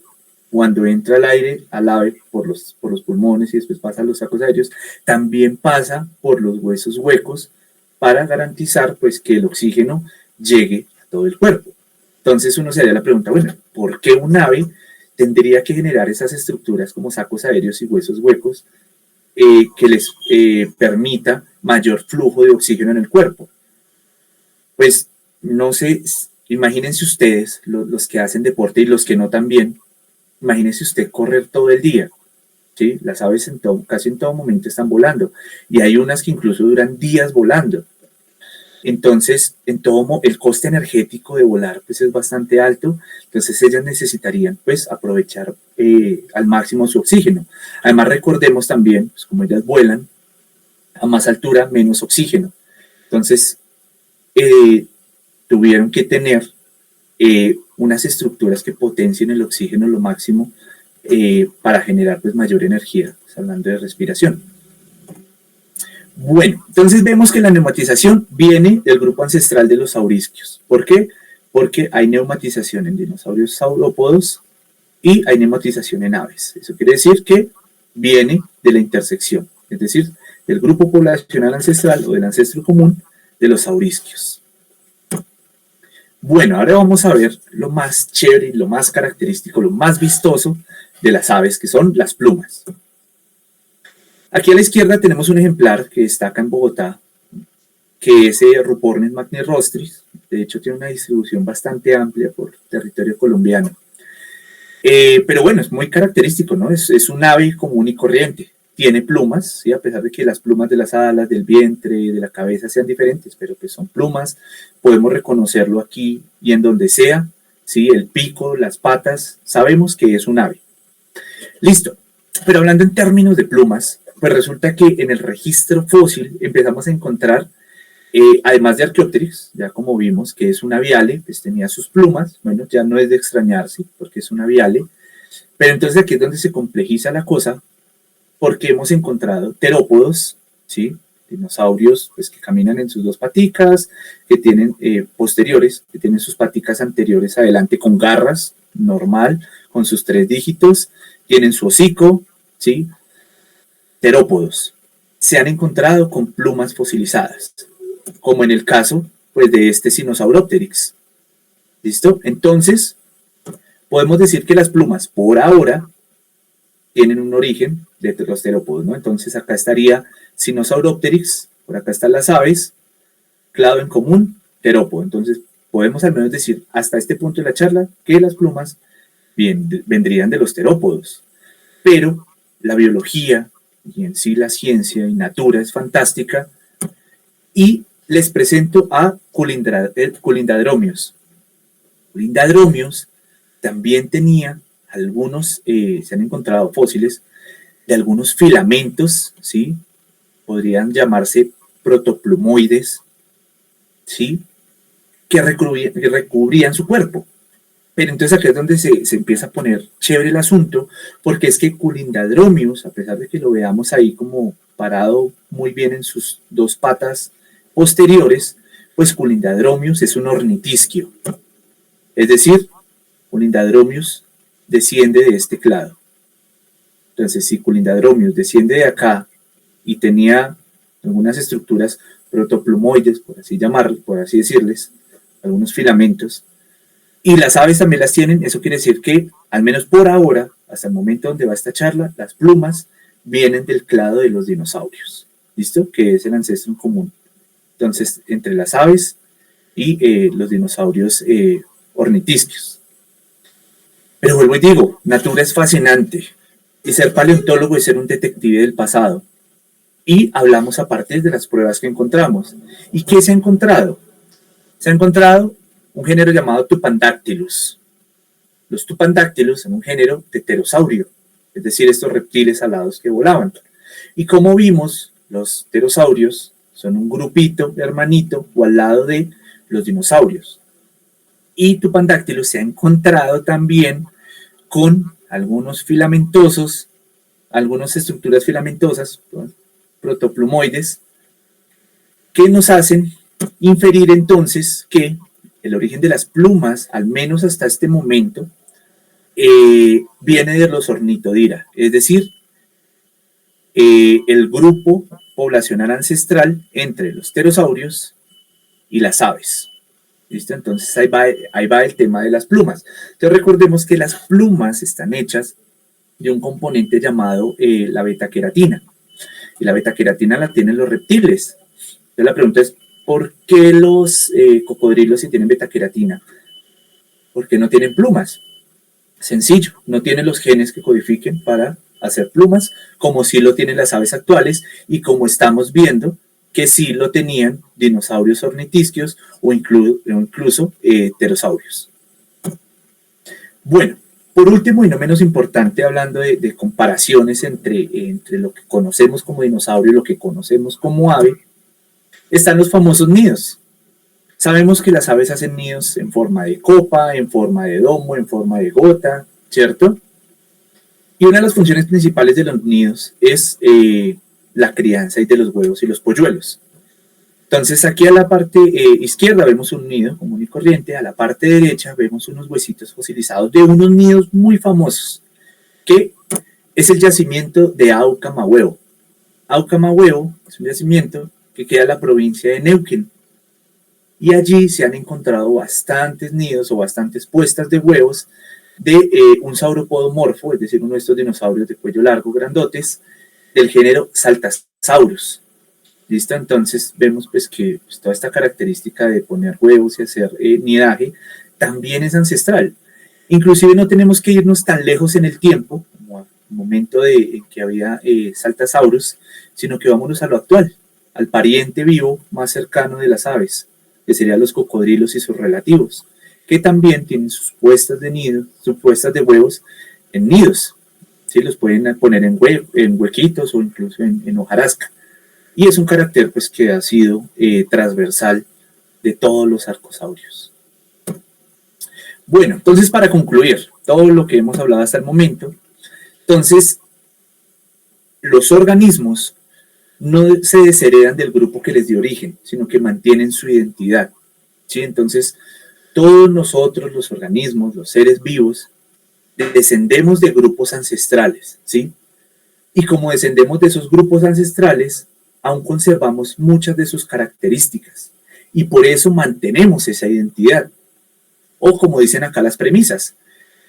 cuando entra el aire al ave por los pulmones y después pasa a los sacos aéreos, también pasa por los huesos huecos para garantizar pues que el oxígeno llegue a todo el cuerpo. Entonces uno se haría la pregunta, bueno, ¿por qué un ave tendría que generar esas estructuras como sacos aéreos y huesos huecos que les permita mayor flujo de oxígeno en el cuerpo? Pues no sé, imagínense ustedes, los que hacen deporte y los que no también, imagínense usted correr todo el día, ¿sí? Las aves casi en todo momento están volando y hay unas que incluso duran días volando. Entonces, el coste energético de volar pues es bastante alto, entonces ellas necesitarían pues aprovechar al máximo su oxígeno. Además recordemos también, pues, como ellas vuelan, a más altura menos oxígeno. Entonces, tuvieron que tener unas estructuras que potencien el oxígeno lo máximo para generar pues mayor energía, pues, hablando de respiración. Bueno, entonces vemos que la neumatización viene del grupo ancestral de los saurisquios. ¿Por qué? Porque hay neumatización en dinosaurios saurópodos y hay neumatización en aves. Eso quiere decir que viene de la intersección, es decir, del grupo poblacional ancestral o del ancestro común de los saurisquios. Bueno, ahora vamos a ver lo más chévere, lo más característico, lo más vistoso de las aves, que son las plumas. Aquí a la izquierda tenemos un ejemplar que está acá en Bogotá, que es Rupornis magnerostris. De hecho, tiene una distribución bastante amplia por territorio colombiano. Pero bueno, es muy característico, ¿no? Es un ave común y corriente. Tiene plumas, ¿sí? A pesar de que las plumas de las alas, del vientre, de la cabeza sean diferentes, pero que son plumas, podemos reconocerlo aquí y en donde sea, ¿sí? El pico, las patas, sabemos que es un ave. Listo. Pero hablando en términos de plumas, pues resulta que en el registro fósil empezamos a encontrar, además de Archaeopteryx, ya como vimos que es un aviale, pues tenía sus plumas, bueno, ya no es de extrañarse porque es un aviale, pero entonces aquí es donde se complejiza la cosa, porque hemos encontrado terópodos, ¿sí? Dinosaurios pues, que caminan en sus dos paticas, que tienen posteriores, que tienen sus paticas anteriores adelante con garras, normal, con sus 3 dígitos, tienen su hocico, ¿sí? Terópodos. Se han encontrado con plumas fosilizadas, como en el caso pues, de este Sinosauropteryx. ¿Listo? Entonces, podemos decir que las plumas, por ahora, tienen un origen de los terópodos, ¿no? Entonces, acá estaría Sinosauropteryx, por acá están las aves, clado en común, terópodo. Entonces, podemos al menos decir, hasta este punto de la charla, que las plumas vendrían de los terópodos. Pero la biología y en sí la ciencia y natura es fantástica y les presento a Culindadromios. Culindadromios también tenía algunos, se han encontrado fósiles de algunos filamentos, ¿sí? Podrían llamarse protoplumoides, ¿sí? Que recubrían su cuerpo. Pero entonces aquí es donde se empieza a poner chévere el asunto, porque es que Culindadromius, a pesar de que lo veamos ahí como parado muy bien en sus 2 patas posteriores, pues Culindadromius es un ornitisquio. Es decir, Culindadromius desciende de este clado. Entonces, si Culindadromius desciende de acá y tenía algunas estructuras protoplumoides, por así llamarlo, por así decirles, algunos filamentos, y las aves también las tienen, eso quiere decir que, al menos por ahora, hasta el momento donde va esta charla, las plumas vienen del clado de los dinosaurios, ¿listo? Que es el ancestro en común. Entonces, entre las aves y los dinosaurios ornitisquios. Pero vuelvo y digo, natura es fascinante. Y ser paleontólogo es ser un detective del pasado. y hablamos a partir de las pruebas que encontramos. ¿Y qué se ha encontrado? Se ha encontrado un género llamado Tupandactylus. Los Tupandactylus son un género de pterosaurio, es decir, estos reptiles alados que volaban. Y como vimos, los pterosaurios son un grupito hermanito o al lado de los dinosaurios. Y Tupandactylus se ha encontrado también con algunos filamentosos, algunas estructuras filamentosas, protoplumoides, que nos hacen inferir entonces que el origen de las plumas, al menos hasta este momento, viene de los ornitodira, es decir, el grupo poblacional ancestral entre los pterosaurios y las aves. ¿Listo? Entonces ahí va el tema de las plumas. Entonces recordemos que las plumas están hechas de un componente llamado la betaqueratina. Y la betaqueratina la tienen los reptiles. Entonces la pregunta es, ¿por qué los cocodrilos sí tienen betaqueratina? ¿Por qué no tienen plumas? Sencillo, no tienen los genes que codifiquen para hacer plumas, como sí lo tienen las aves actuales y como estamos viendo que sí lo tenían dinosaurios ornitisquios o incluso pterosaurios. Bueno, por último y no menos importante, hablando de comparaciones entre lo que conocemos como dinosaurio y lo que conocemos como ave, están los famosos nidos. Sabemos que las aves hacen nidos en forma de copa, en forma de domo, en forma de gota, ¿cierto? Y una de las funciones principales de los nidos es la crianza de los huevos y los polluelos. Entonces aquí a la parte izquierda vemos un nido común y corriente, a la parte derecha vemos unos huesitos fosilizados de unos nidos muy famosos, que es el yacimiento de Aucamahuevo. Aucamahuevo es un yacimiento que queda en la provincia de Neuquén, y allí se han encontrado bastantes nidos o bastantes puestas de huevos de un sauropodomorfo, es decir, uno de estos dinosaurios de cuello largo, grandotes, del género Saltasaurus. ¿Listo? Entonces vemos pues que pues, toda esta característica de poner huevos y hacer nidaje también es ancestral. Inclusive no tenemos que irnos tan lejos en el tiempo, como al momento en que había Saltasaurus, sino que vámonos a lo actual, al pariente vivo más cercano de las aves, que serían los cocodrilos y sus relativos, que también tienen sus puestas de nidos, sus puestas de huevos en nidos. ¿Sí? Los pueden poner en huequitos o incluso en hojarasca. Y es un carácter pues, que ha sido transversal de todos los arcosaurios. Bueno, entonces para concluir todo lo que hemos hablado hasta el momento, entonces los organismos no se desheredan del grupo que les dio origen, sino que mantienen su identidad. ¿Sí? Entonces, todos nosotros, los organismos, los seres vivos, descendemos de grupos ancestrales, ¿sí? Y como descendemos de esos grupos ancestrales, aún conservamos muchas de sus características y por eso mantenemos esa identidad. O como dicen acá las premisas,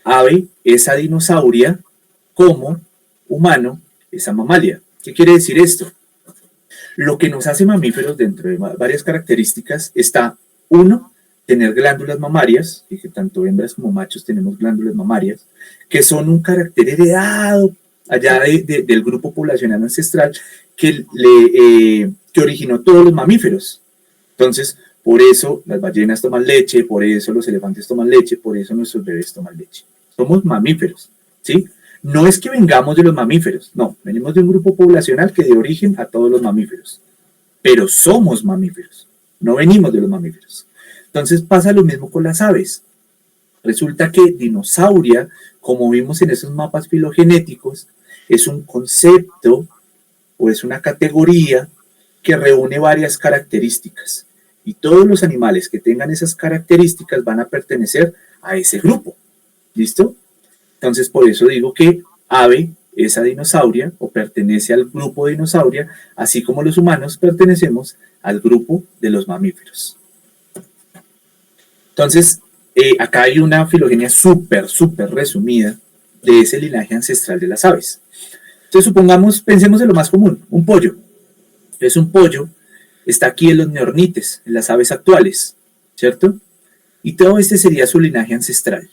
ave es adinosauria, como humano es mamalia. ¿Qué quiere decir esto? Lo que nos hace mamíferos dentro de varias características está, uno, tener glándulas mamarias, y que tanto hembras como machos tenemos glándulas mamarias, que son un carácter heredado allá del grupo poblacional ancestral que originó todos los mamíferos. Entonces, por eso las ballenas toman leche, por eso los elefantes toman leche, por eso nuestros bebés toman leche. Somos mamíferos, ¿sí? No es que vengamos de los mamíferos, no, venimos de un grupo poblacional que dio origen a todos los mamíferos, pero somos mamíferos, no venimos de los mamíferos. Entonces pasa lo mismo con las aves. Resulta que dinosauria, como vimos en esos mapas filogenéticos, es un concepto o es una categoría que reúne varias características. Y todos los animales que tengan esas características van a pertenecer a ese grupo. ¿Listo? Entonces, por eso digo que ave es dinosauria o pertenece al grupo dinosauria, así como los humanos pertenecemos al grupo de los mamíferos. Entonces, acá hay una filogenia súper resumida de ese linaje ancestral de las aves. Entonces, supongamos, pensemos en lo más común, un pollo. Entonces, un pollo está aquí en los neornites, en las aves actuales, ¿cierto? Y todo este sería su linaje ancestral,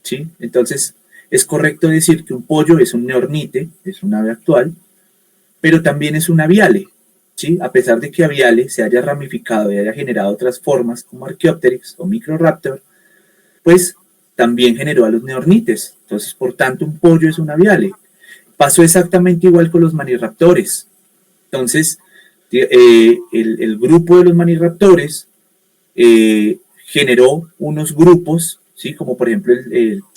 ¿sí? Entonces, es correcto decir que un pollo es un neornite, es un ave actual, pero también es una aviale, ¿sí? A pesar de que aviale se haya ramificado y haya generado otras formas como Archaeopteryx o Microraptor, pues también generó a los neornites. Entonces, por tanto, un pollo es una aviale. Pasó exactamente igual con los maniraptores. Entonces, el grupo de los maniraptores generó unos grupos, ¿sí? Como por ejemplo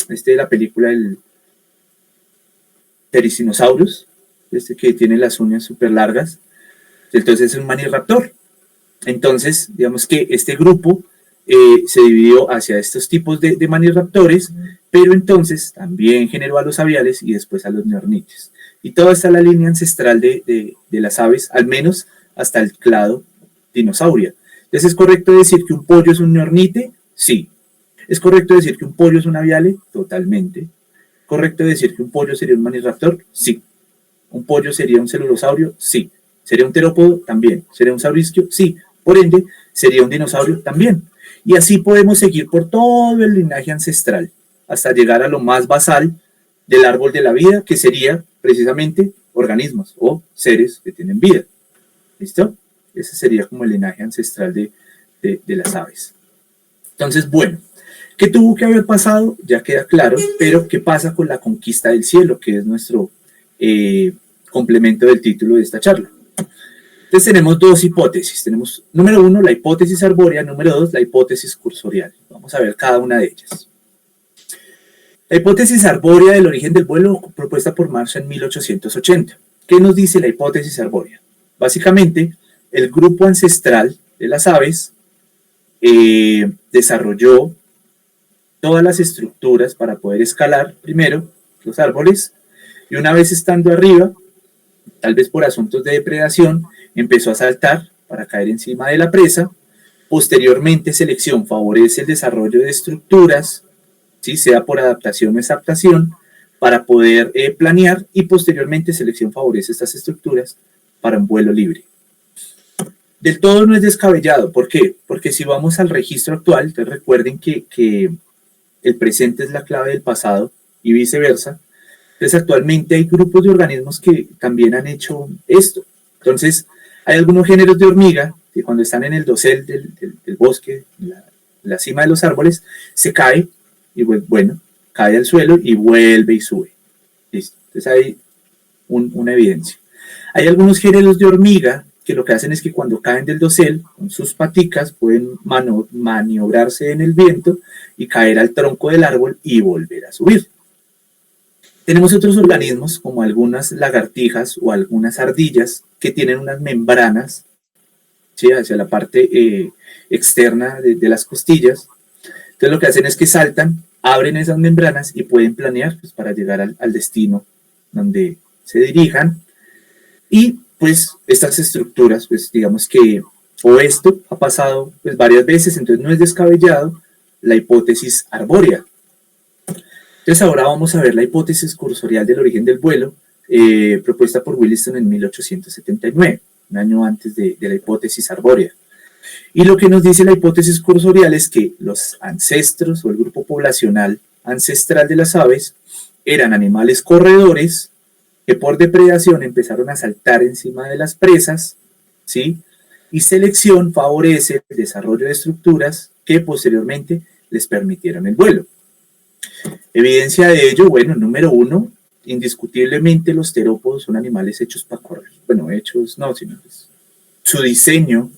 este de la película, el Ptericinosaurus, este que tiene las uñas súper largas. Entonces es un maniraptor. Entonces, digamos que este grupo se dividió hacia estos tipos de maniraptores, pero entonces también generó a los aviales y después a los neornites. Y toda esta es la línea ancestral de las aves, al menos hasta el clado dinosauria. Entonces, ¿es correcto decir que un pollo es un neornite? Sí. ¿Es correcto decir que un pollo es un aviale? Totalmente. ¿Correcto decir que un pollo sería un maniraptor? Sí. ¿Un pollo sería un celurosaurio? Sí. ¿Sería un terópodo? También. ¿Sería un saurisquio? Sí. Por ende, sería un dinosaurio también. Y así podemos seguir por todo el linaje ancestral, hasta llegar a lo más basal del árbol de la vida, que sería precisamente organismos o seres que tienen vida. ¿Listo? Ese sería como el linaje ancestral de las aves. Entonces, bueno, ¿qué tuvo que haber pasado? Ya queda claro, pero ¿qué pasa con la conquista del cielo? Que es nuestro complemento del título de esta charla. Entonces tenemos dos hipótesis. Tenemos, número uno, la hipótesis arbórea, número dos, la hipótesis cursorial. Vamos a ver cada una de ellas. La hipótesis arbórea del origen del vuelo, propuesta por Marshall en 1880. ¿Qué nos dice la hipótesis arbórea? Básicamente, el grupo ancestral de las aves desarrolló todas las estructuras para poder escalar primero los árboles, y una vez estando arriba, tal vez por asuntos de depredación, empezó a saltar para caer encima de la presa. Posteriormente, selección favorece el desarrollo de estructuras, ¿sí? Sea por adaptación o exaptación, para poder planear, y posteriormente selección favorece estas estructuras para un vuelo libre. Del todo no es descabellado. ¿Por qué? Porque si vamos al registro actual, entonces recuerden que el presente es la clave del pasado y viceversa. Entonces actualmente hay grupos de organismos que también han hecho esto. Entonces hay algunos géneros de hormiga que cuando están en el dosel del bosque, en la cima de los árboles, se cae y bueno, cae al suelo y vuelve y sube. ¿Listo? Entonces hay una evidencia. Hay algunos géneros de hormiga que lo que hacen es que cuando caen del dosel, con sus paticas pueden maniobrarse en el viento y caer al tronco del árbol y volver a subir. Tenemos otros organismos, como algunas lagartijas o algunas ardillas, que tienen unas membranas, ¿sí? Hacia la parte externa de las costillas. Entonces lo que hacen es que saltan, abren esas membranas y pueden planear, pues, para llegar al destino donde se dirijan. Y pues estas estructuras, pues digamos que, o esto ha pasado pues varias veces, entonces no es descabellado la hipótesis arbórea. Entonces ahora vamos a ver la hipótesis cursorial del origen del vuelo, propuesta por Williston en 1879, un año antes de la hipótesis arbórea. Y lo que nos dice la hipótesis cursorial es que los ancestros o el grupo poblacional ancestral de las aves eran animales corredores que por depredación empezaron a saltar encima de las presas, ¿sí? Y selección favorece el desarrollo de estructuras que posteriormente les permitieron el vuelo. Evidencia de ello, bueno, número uno, indiscutiblemente los terópodos son animales hechos para correr. Bueno, hechos no, sino pues, su diseño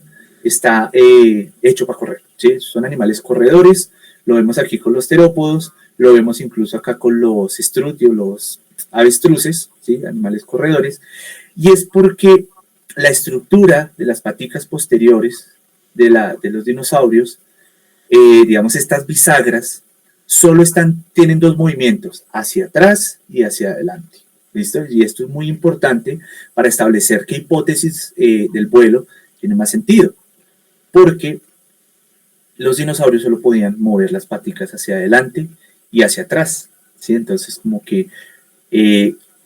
está hecho para correr, ¿sí? Son animales corredores, lo vemos aquí con los terópodos, lo vemos incluso acá con los estrutios, los avestruces, ¿sí? Animales corredores, y es porque la estructura de las paticas posteriores de los dinosaurios, digamos estas bisagras, solo tienen dos movimientos, hacia atrás y hacia adelante. ¿Listo? Y esto es muy importante para establecer qué hipótesis del vuelo tiene más sentido, porque los dinosaurios solo podían mover las paticas hacia adelante y hacia atrás, ¿sí? Entonces como que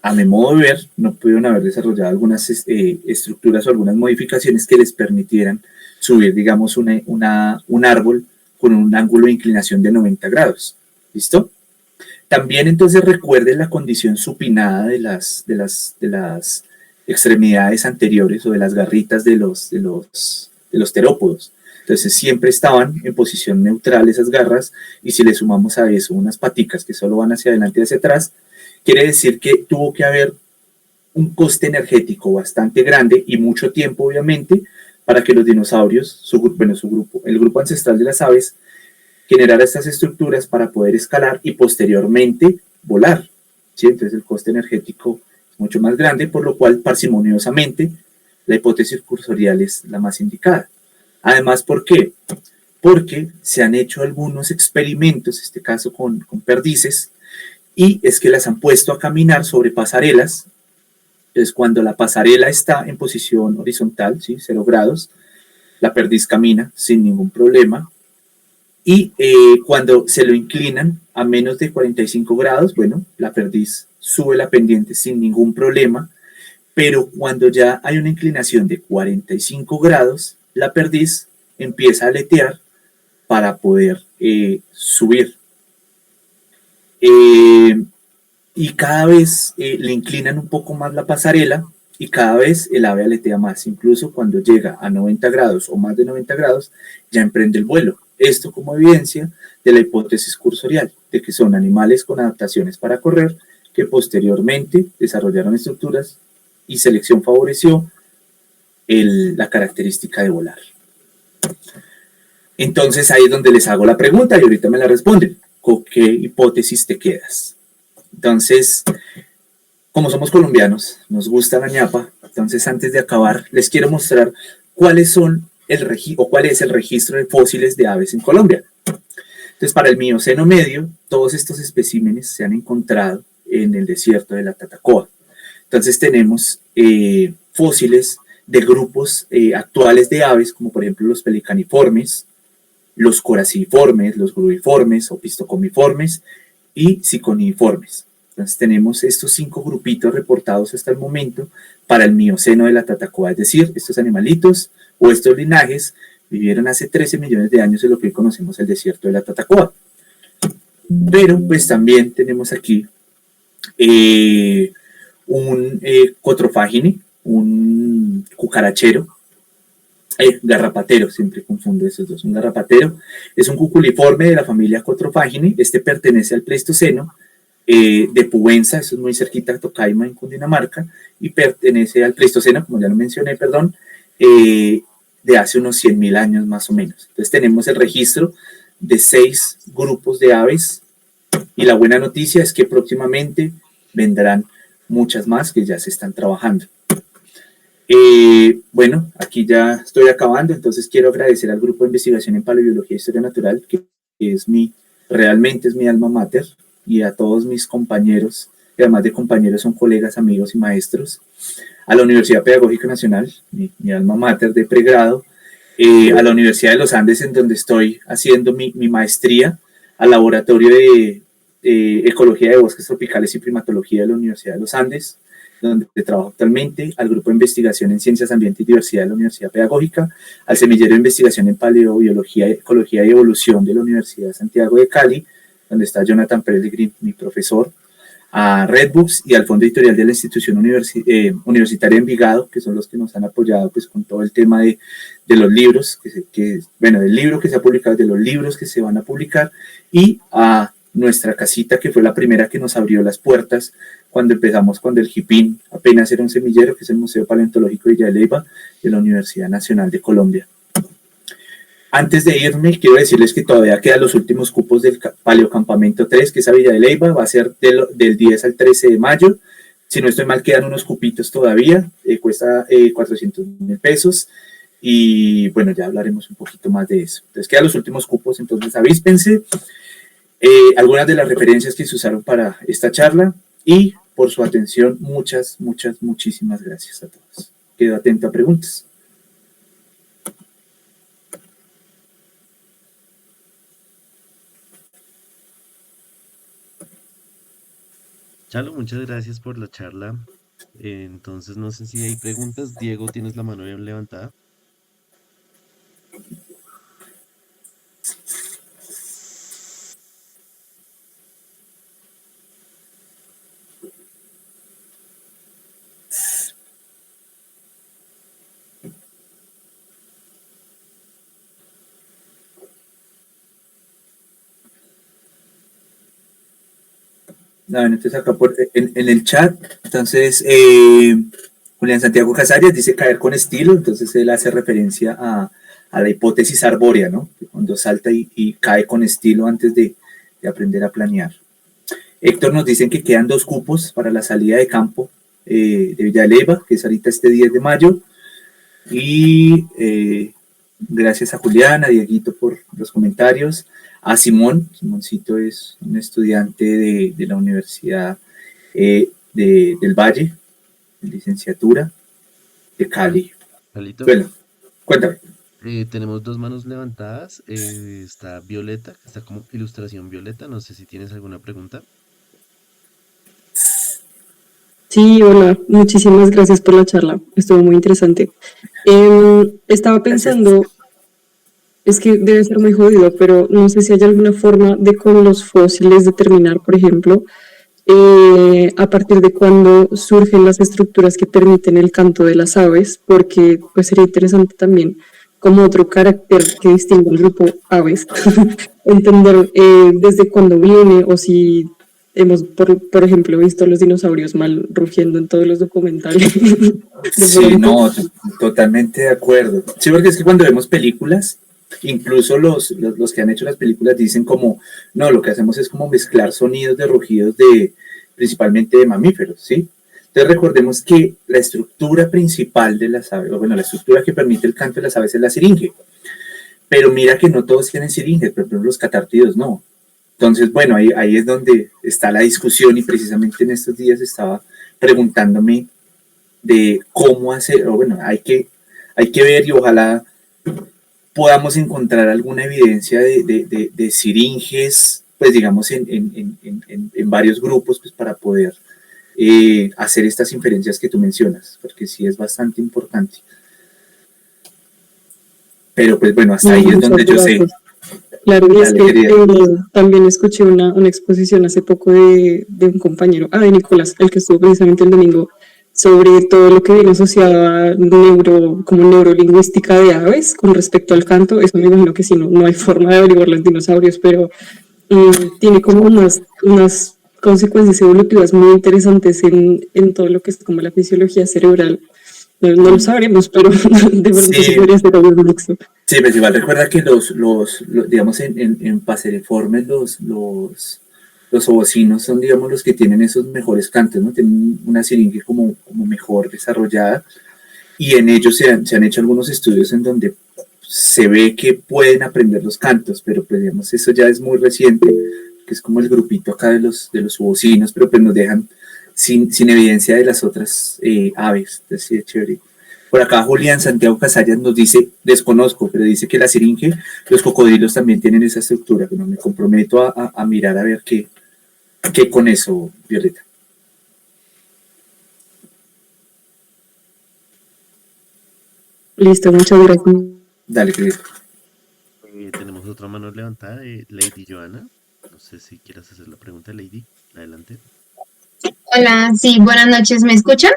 a mi modo de ver no pudieron haber desarrollado algunas estructuras o algunas modificaciones que les permitieran subir, digamos, un árbol con un ángulo de inclinación de 90 grados. ¿Listo? También entonces recuerden la condición supinada de las extremidades anteriores o de las garritas de los terópodos. Entonces siempre estaban en posición neutral esas garras, y si le sumamos a eso unas paticas que solo van hacia adelante y hacia atrás, quiere decir que tuvo que haber un coste energético bastante grande y mucho tiempo, obviamente, para que los dinosaurios, su grupo, el grupo ancestral de las aves, generara estas estructuras para poder escalar y posteriormente volar. ¿Sí? Entonces el coste energético es mucho más grande, por lo cual parsimoniosamente la hipótesis cursorial es la más indicada. Además, ¿por qué? Porque se han hecho algunos experimentos, en este caso con perdices, y es que las han puesto a caminar sobre pasarelas. Entonces, cuando la pasarela está en posición horizontal, ¿sí? 0 grados, la perdiz camina sin ningún problema. Y cuando se lo inclinan a menos de 45 grados, bueno, la perdiz sube la pendiente sin ningún problema, pero cuando ya hay una inclinación de 45 grados, la perdiz empieza a aletear para poder subir. Eh, y cada vez le inclinan un poco más la pasarela y cada vez el ave aletea más. Incluso cuando llega a 90 grados o más de 90 grados, ya emprende el vuelo. Esto como evidencia de la hipótesis cursorial, de que son animales con adaptaciones para correr que posteriormente desarrollaron estructuras y selección favoreció la característica de volar. Entonces ahí es donde les hago la pregunta y ahorita me la responden. ¿Con qué hipótesis te quedas? Entonces, como somos colombianos, nos gusta la ñapa, entonces antes de acabar les quiero mostrar cuáles son cuál es el registro de fósiles de aves en Colombia. Entonces, para el Mioceno medio, todos estos especímenes se han encontrado en el desierto de la Tatacoa. Entonces tenemos fósiles de grupos actuales de aves, como por ejemplo los pelicaniformes, los coraciformes, los gruiformes o pistocomiformes y siconiformes. Entonces tenemos estos 5 grupitos reportados hasta el momento para el Mioceno de la Tatacoa, es decir, estos animalitos o estos linajes vivieron hace 13 millones de años en lo que hoy conocemos el desierto de la Tatacoa. Pero pues también tenemos aquí un cotrofágine, un cucarachero, garrapatero, siempre confundo esos dos. Un garrapatero es un cuculiforme de la familia Cotrofagine. Este pertenece al Pleistoceno de Pubenza, eso es muy cerquita de Tocaima, en Cundinamarca, y pertenece al Pleistoceno, como ya lo mencioné, perdón, de hace unos 100.000 años más o menos. Entonces tenemos el registro de 6 grupos de aves, y la buena noticia es que próximamente vendrán muchas más que ya se están trabajando. Bueno, aquí ya estoy acabando, entonces quiero agradecer al Grupo de Investigación en Paleobiología e Historia Natural, que realmente es mi alma mater, y a todos mis compañeros, que además de compañeros son colegas, amigos y maestros, a la Universidad Pedagógica Nacional, mi alma mater de pregrado, a la Universidad de los Andes, en donde estoy haciendo mi maestría, al Laboratorio de Ecología de Bosques Tropicales y Primatología de la Universidad de los Andes, donde trabajo actualmente, al Grupo de Investigación en Ciencias, Ambiente y Diversidad de la Universidad Pedagógica, al Semillero de Investigación en Paleobiología, Ecología y Evolución de la Universidad de Santiago de Cali, donde está Jonathan Pellegrin, mi profesor, a Redbooks y al Fondo Editorial de la Institución Universitaria de Envigado, que son los que nos han apoyado pues, con todo el tema de los libros, bueno, del libro que se ha publicado, de los libros que se van a publicar, y a nuestra casita, que fue la primera que nos abrió las puertas cuando empezamos, cuando el JIPIN apenas era un semillero, que es el Museo Paleontológico de Villa de Leyva de la Universidad Nacional de Colombia. Antes de irme, quiero decirles que todavía quedan los últimos cupos del Paleocampamento 3, que es a Villa de Leyva, va a ser del 10 al 13 de mayo. Si no estoy mal, quedan unos cupitos todavía, cuesta 400.000 pesos. Y bueno, ya hablaremos un poquito más de eso. Entonces quedan los últimos cupos, entonces avíspense. Algunas de las referencias que se usaron para esta charla, y por su atención, muchísimas gracias a todos. Quedo atento a preguntas. Chalo, muchas gracias por la charla. Entonces, no sé si hay preguntas. Diego, tienes la mano bien levantada. No, entonces acá en el chat, entonces Julián Santiago Casares dice caer con estilo, entonces él hace referencia a la hipótesis arbórea, ¿no? Que cuando salta y cae con estilo antes de aprender a planear. Héctor nos dicen que quedan 2 cupos para la salida de campo de Villa de Leyva, que es ahorita este 10 de mayo. Y gracias a Julián, a Dieguito por los comentarios, a Simón. Simoncito es un estudiante de la Universidad del Valle, de licenciatura de Cali. Carlito, Bueno, cuéntame. tenemos dos manos levantadas. Está Violeta, que está como ilustración Violeta. No sé si tienes alguna pregunta. Sí, hola, muchísimas gracias por la charla, estuvo muy interesante. Estaba Gracias. pensando, es que debe ser muy jodido, pero no sé si hay alguna forma de con los fósiles determinar, por ejemplo, a partir de cuándo surgen las estructuras que permiten el canto de las aves, porque pues sería interesante también como otro carácter que distingue al grupo aves, entender desde cuándo viene o si hemos, por ejemplo, visto los dinosaurios mal rugiendo en todos los documentales de Sí, pronto. no, totalmente de acuerdo. Sí, porque es que cuando vemos películas, incluso los que han hecho las películas dicen como, no, lo que hacemos es como mezclar sonidos de rugidos principalmente de mamíferos, ¿sí? Entonces recordemos que la estructura principal de las aves, o bueno, la estructura que permite el canto de las aves es la siringe. Pero mira que no todos tienen siringe, por ejemplo los catártidos no. Entonces, bueno, ahí es donde está la discusión y precisamente en estos días estaba preguntándome de cómo hacer, o bueno, hay que ver y ojalá podamos encontrar alguna evidencia de siringes, pues digamos, en varios grupos, pues para poder hacer estas inferencias que tú mencionas, porque sí es bastante importante. Pero pues bueno, hasta No, ahí es muchas donde yo sé. gracias. Claro, y es Dale, que querida. también escuché una exposición hace poco de un compañero, de Nicolás, el que estuvo precisamente el domingo, sobre todo lo que viene asociado a como neurolingüística de aves con respecto al canto. Eso me imagino que sí, no hay forma de averiguarlo en dinosaurios, pero tiene como unas consecuencias evolutivas muy interesantes en todo lo que es como la fisiología cerebral. No lo sabremos, pero de pronto sí Sí, podría ser algo mixto. sí, pues igual recuerda que digamos, en paseriformes los ovocinos son, digamos, los que tienen esos mejores cantos, ¿no? Tienen una siringe como mejor desarrollada y en ellos se han hecho algunos estudios en donde se ve que pueden aprender los cantos, pero pues digamos, eso ya es muy reciente, que es como el grupito acá de los ovocinos, pero pues nos dejan sin evidencia de las otras aves, entonces sí es chévere. Por acá Julián Santiago Casallas nos dice, desconozco, pero dice que la siringe, los cocodrilos también tienen esa estructura. Bueno, me comprometo a mirar a ver qué con eso, Violeta. Listo, muchas gracias. Dale, querido. Tenemos otra mano levantada de Lady Joana. No sé si quieras hacer la pregunta, Lady. Adelante. Hola, sí, buenas noches, ¿me escuchan?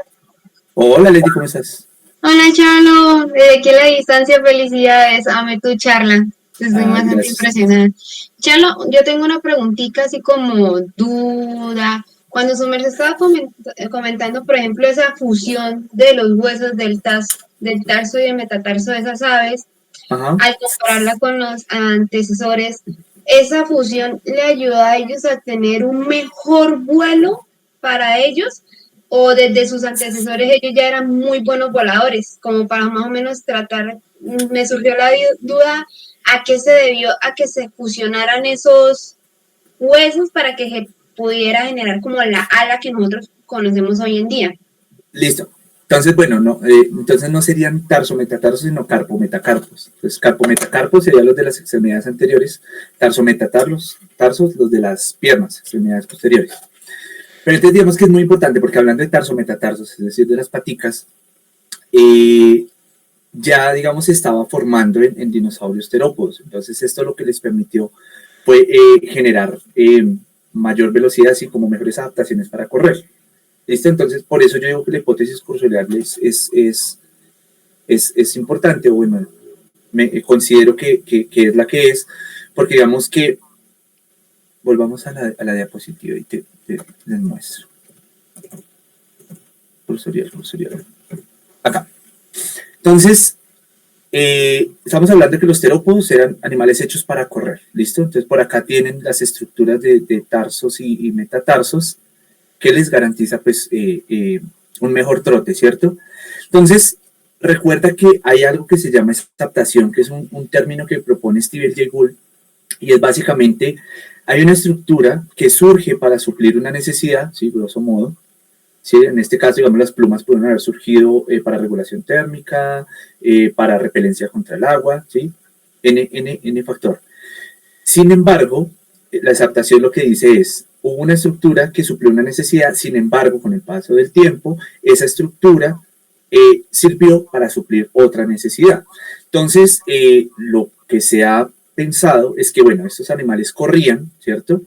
Hola, Lady, ¿cómo estás? Hola, Charlo, desde aquí a la distancia, felicidades, amé tu charla, estoy Ay, bastante gracias. impresionada. Charlo, yo tengo una preguntita así como duda. Cuando su merced estaba comentando, por ejemplo, esa fusión de los huesos del tarso y el metatarso de esas aves, Ajá. al compararla con los antecesores, esa fusión le ayudó a ellos a tener un mejor vuelo para ellos, o desde sus antecesores ellos ya eran muy buenos voladores, como para más o menos tratar, me surgió la duda a qué se debió a que se fusionaran esos huesos para que se pudiera generar como la ala que nosotros conocemos hoy en día. Listo. Entonces, bueno, entonces no serían tarso-metatarsos, sino carpo-metacarpos. Entonces, carpo-metacarpos serían los de las extremidades anteriores, tarsos, los de las piernas, extremidades posteriores. Pero entonces digamos que es muy importante porque hablando de tarso-metatarsos, es decir, de las paticas, ya, digamos, se estaba formando en dinosaurios terópodos. Entonces, esto lo que les permitió fue generar mayor velocidad, así como mejores adaptaciones para correr. ¿Listo? Entonces, por eso yo digo que la hipótesis cursorial es importante, o bueno, considero que es la que es, porque digamos que volvamos a la diapositiva y les muestro. Cursorial. Acá. Entonces, estamos hablando de que los terópodos eran animales hechos para correr, ¿listo? Entonces, por acá tienen las estructuras de tarsos y metatarsos que les garantiza, pues, un mejor trote, ¿cierto? Entonces, recuerda que hay algo que se llama adaptación, que es un término que propone Steve Jay Gould, y es básicamente, hay una estructura que surge para suplir una necesidad, ¿sí? Grosso modo, ¿sí? En este caso, digamos, las plumas pueden haber surgido para regulación térmica, para repelencia contra el agua, ¿sí? N factor. Sin embargo, la adaptación lo que dice es, hubo una estructura que suplió una necesidad, sin embargo, con el paso del tiempo, esa estructura sirvió para suplir otra necesidad. Entonces, lo que se ha pensado es que, bueno, estos animales corrían, ¿cierto?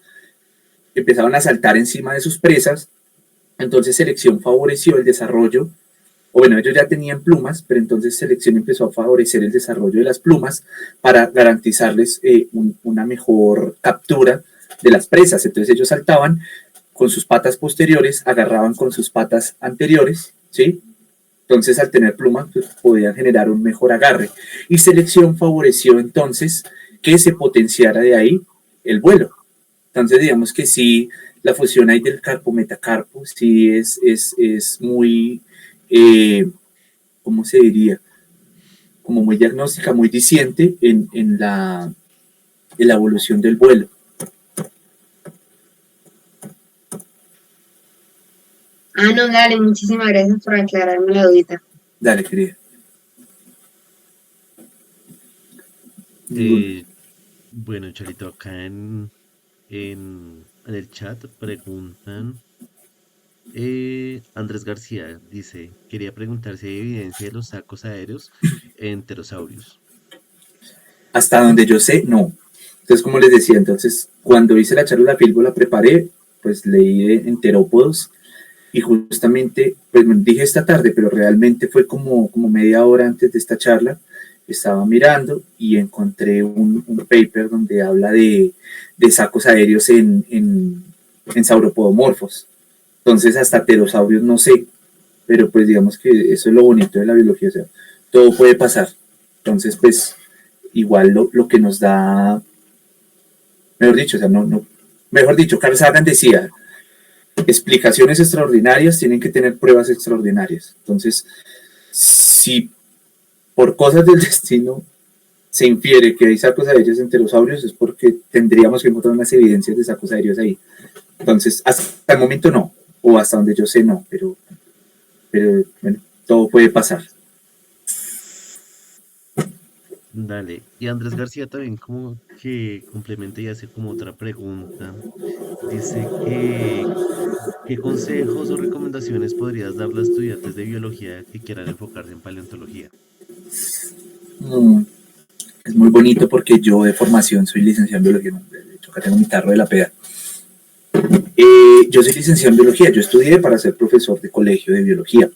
Empezaban a saltar encima de sus presas, entonces selección favoreció el desarrollo, o bueno, ellos ya tenían plumas, pero entonces selección empezó a favorecer el desarrollo de las plumas para garantizarles una mejor captura de las presas. Entonces ellos saltaban con sus patas posteriores, agarraban con sus patas anteriores, ¿sí? Entonces al tener plumas pues, podían generar un mejor agarre. Y selección favoreció entonces que se potenciara de ahí el vuelo. Entonces digamos que sí, la fusión ahí del carpo-metacarpo sí es muy, ¿cómo se diría? Como muy diagnóstica, muy diciente en la evolución del vuelo. Ah, no, dale, muchísimas gracias por aclararme la dudita. Dale, querida. Bueno, Charito, acá en el chat preguntan. Andrés García dice, quería preguntar si hay evidencia de los sacos aéreos en pterosaurios. Hasta donde yo sé, no. Entonces, como les decía, entonces, cuando hice la charla de la Filbo, la preparé, pues leí de enterópodos y justamente, pues dije esta tarde, pero realmente fue como media hora antes de esta charla, estaba mirando y encontré un paper donde habla de sacos aéreos en sauropodomorfos. Entonces, hasta pterosaurios no sé, pero pues digamos que eso es lo bonito de la biología, o sea, todo puede pasar. Entonces, pues, igual lo que nos da, mejor dicho, o sea, mejor dicho, Carl Sagan decía, explicaciones extraordinarias tienen que tener pruebas extraordinarias. Entonces, si por cosas del destino se infiere que hay sacos aéreos en pterosaurios, es porque tendríamos que encontrar unas evidencias de sacos aéreos ahí. Entonces, hasta el momento no, o hasta donde yo sé no, pero bueno, todo puede pasar. Dale. Y Andrés García también como que complementa y hace como otra pregunta. Dice que ¿qué consejos o recomendaciones podrías darle a estudiantes de biología que quieran enfocarse en paleontología? Es muy bonito porque yo de formación soy licenciado en biología, de hecho acá tengo mi tarro de la peda. Yo soy licenciado en biología, yo estudié para ser profesor de colegio de biología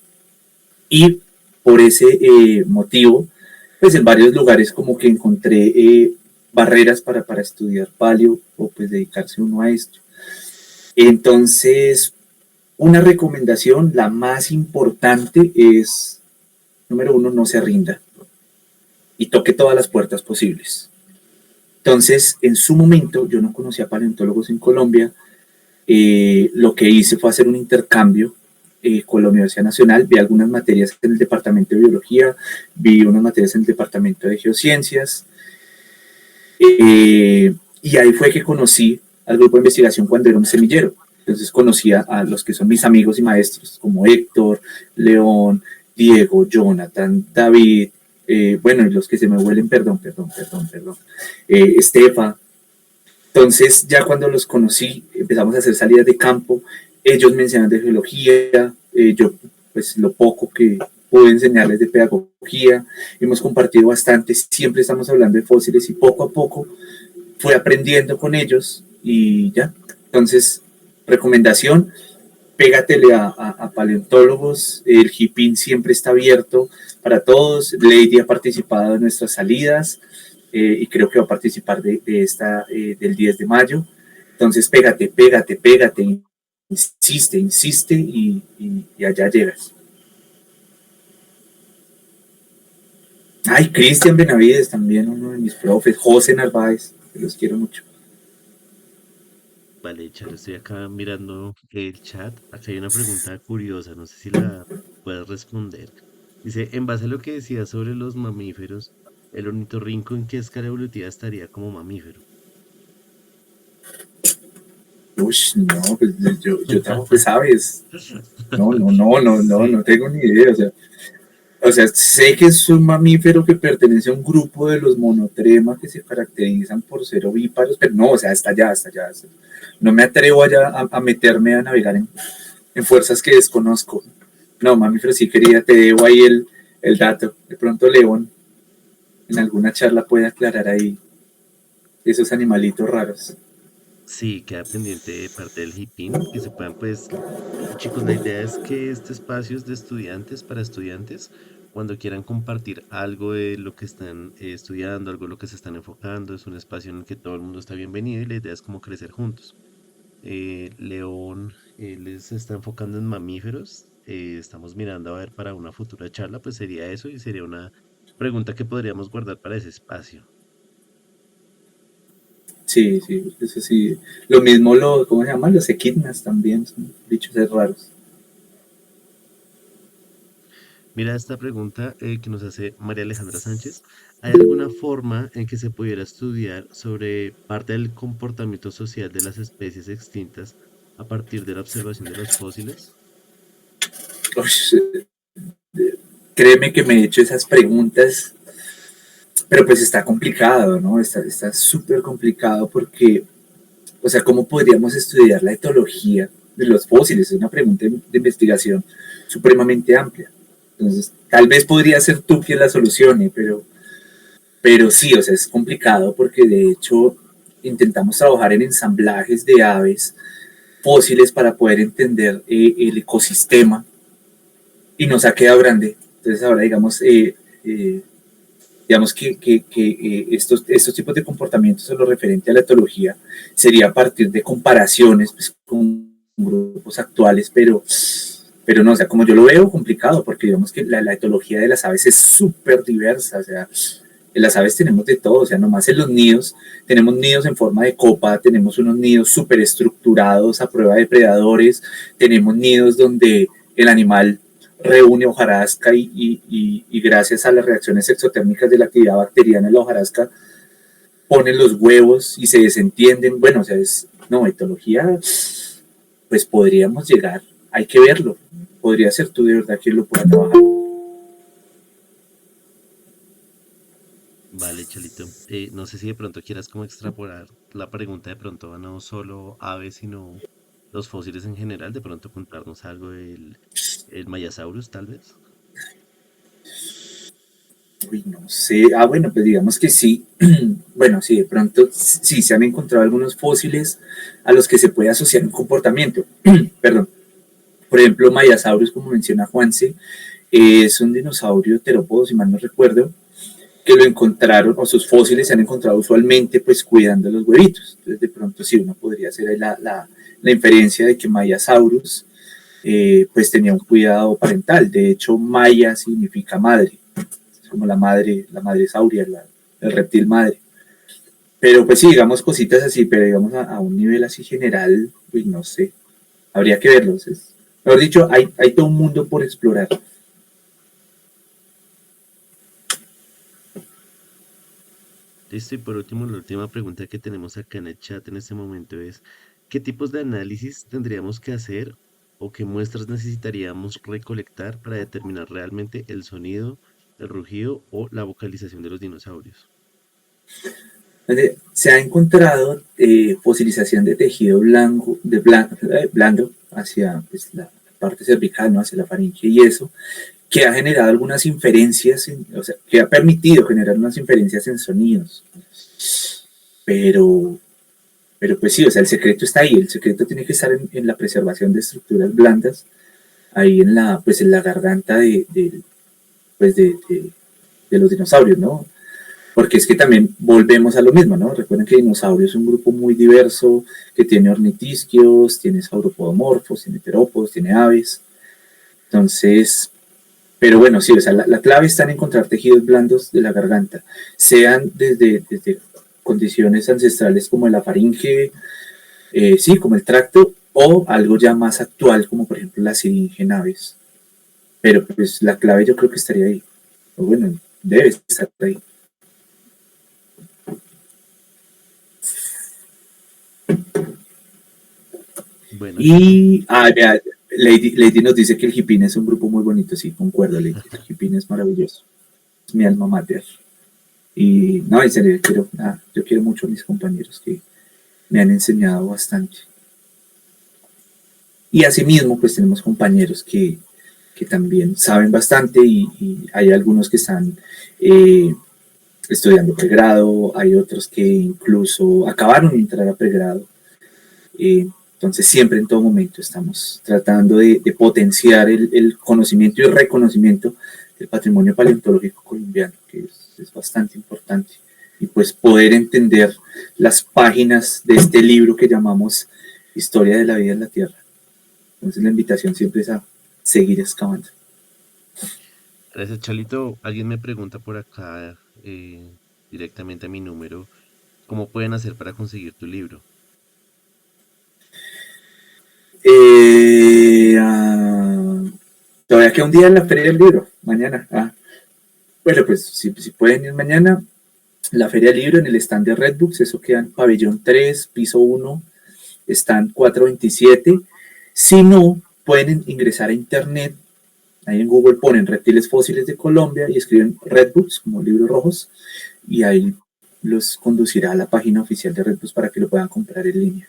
y por ese motivo, pues en varios lugares como que encontré barreras para estudiar paleo o pues dedicarse uno a esto. Entonces, una recomendación, la más importante es, número uno, no se rinda y toque todas las puertas posibles. Entonces, en su momento, yo no conocía paleontólogos en Colombia. Lo que hice fue hacer un intercambio con la Universidad Nacional. Vi algunas materias en el departamento de biología, vi unas materias en el departamento de geociencias. Y ahí fue que conocí al grupo de investigación cuando era un semillero. Entonces conocía a los que son mis amigos y maestros, como Héctor, León, Diego, Jonathan, David, bueno, y los que se me huelen, perdón, Estefa. Entonces, ya cuando los conocí, empezamos a hacer salidas de campo, ellos me enseñaban de geología, yo, pues, lo poco que pude enseñarles de pedagogía, hemos compartido bastante, siempre estamos hablando de fósiles y poco a poco fui aprendiendo con ellos y ya. Entonces, recomendación, pégatele a paleontólogos, el HIPIN siempre está abierto para todos, Lady ha participado en nuestras salidas y creo que va a participar de esta del 10 de mayo. Entonces pégate, pégate, pégate, insiste, insiste y allá llegas. Ay, Cristian Benavides también, uno de mis profes, José Narváez, que los quiero mucho. Vale, Charo, estoy acá mirando el chat. Acá hay una pregunta curiosa, no sé si la puedes responder. Dice, en base a lo que decías sobre los mamíferos, ¿el ornitorrinco en qué escala evolutiva estaría como mamífero? Uy, no, pues yo tampoco sabes. No tengo ni idea. O sea, sé que es un mamífero que pertenece a un grupo de los monotrema que se caracterizan por ser ovíparos, pero no, o sea, hasta allá, hasta allá. No me atrevo allá a meterme a navegar en fuerzas que desconozco. No, mamífero, sí quería, te debo ahí el dato. De pronto León en alguna charla puede aclarar ahí esos animalitos raros. Sí, queda pendiente de parte del HIPIN, que se puedan, pues, chicos, la idea es que este espacio es de estudiantes para estudiantes, cuando quieran compartir algo de lo que están estudiando, algo de lo que se están enfocando, es un espacio en el que todo el mundo está bienvenido y la idea es como crecer juntos. León les está enfocando en mamíferos, estamos mirando a ver para una futura charla, pues sería eso y sería una pregunta que podríamos guardar para ese espacio. Sí, sí, eso sí. Lo mismo, ¿cómo se llama? Los equidnas también son bichos raros. Mira esta pregunta que nos hace María Alejandra Sánchez. ¿Hay alguna forma en que se pudiera estudiar sobre parte del comportamiento social de las especies extintas a partir de la observación de los fósiles? Uy, créeme que me he hecho esas preguntas, pero pues está complicado, ¿no? Está súper complicado porque, o sea, ¿cómo podríamos estudiar la etología de los fósiles? Es una pregunta de investigación supremamente amplia. Entonces, tal vez podría ser tú quien la solucione, pero sí, o sea, es complicado porque de hecho intentamos trabajar en ensamblajes de aves fósiles para poder entender el ecosistema y nos ha quedado grande. Entonces ahora digamos que estos tipos de comportamientos en lo referente a la etología sería a partir de comparaciones pues, con grupos actuales, pero no, o sea, como yo lo veo complicado, porque digamos que la etología de las aves es súper diversa, o sea, en las aves tenemos de todo, o sea, nomás en los nidos, tenemos nidos en forma de copa, tenemos unos nidos súper estructurados a prueba de predadores, tenemos nidos donde el animal reúne hojarasca y gracias a las reacciones exotérmicas de la actividad bacteriana en la hojarasca ponen los huevos y se desentienden. Bueno, o sea, no, etología, pues podríamos llegar, hay que verlo. Podría ser tú de verdad quien lo pueda trabajar. Vale, Chalito. No sé si de pronto quieras como extrapolar la pregunta de pronto a no solo aves, sino los fósiles en general, de pronto contarnos algo del el Mayasaurus, tal vez. Uy, no sé. Ah, bueno, pues digamos que sí. Bueno, sí, de pronto sí se han encontrado algunos fósiles a los que se puede asociar un comportamiento. Perdón. Por ejemplo, Mayasaurus, como menciona Juanse, es un dinosaurio terópodo, si mal no recuerdo, que lo encontraron, o sus fósiles se han encontrado usualmente, pues cuidando los huevitos. Entonces, de pronto, sí, uno podría hacer ahí la inferencia de que Mayasaurus, pues tenía un cuidado parental. De hecho, Maya significa madre, es como la madre sauria, el reptil madre. Pero pues sí, digamos cositas así, pero digamos a un nivel así general, pues no sé, habría que verlos. Mejor dicho, hay todo un mundo por explorar. Listo, y por último, la última pregunta que tenemos acá en el chat en este momento es, ¿qué tipos de análisis tendríamos que hacer o qué muestras necesitaríamos recolectar para determinar realmente el sonido, el rugido o la vocalización de los dinosaurios? Se ha encontrado fosilización de tejido blando hacia pues, la parte cervical, ¿no? Hacia la faringe y eso, que ha generado algunas inferencias, o sea, que ha permitido generar unas inferencias en sonidos. Pero, pero pues sí, o sea, el secreto está ahí, el secreto tiene que estar en la preservación de estructuras blandas, ahí pues en la garganta pues de los dinosaurios, ¿no? porque es que también volvemos a lo mismo, ¿no? Recuerden que dinosaurio es un grupo muy diverso, que tiene ornitisquios, tiene sauropodomorfos, tiene terópodos, tiene aves. Entonces, pero bueno, sí, o sea, la clave está en encontrar tejidos blandos de la garganta, sean desde condiciones ancestrales como la faringe, sí, como el tracto, o algo ya más actual, como por ejemplo la siringe en aves. Pero pues la clave yo creo que estaría ahí. O bueno, debe estar ahí. Bueno, Y, vea, Lady nos dice que el Hipin es un grupo muy bonito, sí, concuerdo, Lady. El Hipin es maravilloso. Es mi alma mater. Y no, en serio, yo quiero mucho a mis compañeros que me han enseñado bastante. Y asimismo, pues tenemos compañeros que también saben bastante y hay algunos que están estudiando pregrado, hay otros que incluso acabaron de entrar a pregrado. Entonces siempre en todo momento estamos tratando de potenciar el conocimiento y el reconocimiento del patrimonio paleontológico colombiano, que es bastante importante. Y pues poder entender las páginas de este libro que llamamos Historia de la Vida en la Tierra. Entonces la invitación siempre es a seguir excavando. gracias, Chalito. Alguien me pregunta por acá directamente a mi número, ¿cómo pueden hacer para conseguir tu libro? Todavía queda un día en la Feria del Libro, mañana. Bueno, pues si pueden ir mañana, la Feria del Libro en el stand de Redbooks, eso queda en pabellón 3, piso 1, stand 427. Si no, pueden ingresar a internet, ahí en Google ponen reptiles fósiles de Colombia y escriben Redbooks como libros rojos y ahí los conducirá a la página oficial de Redbooks para que lo puedan comprar en línea.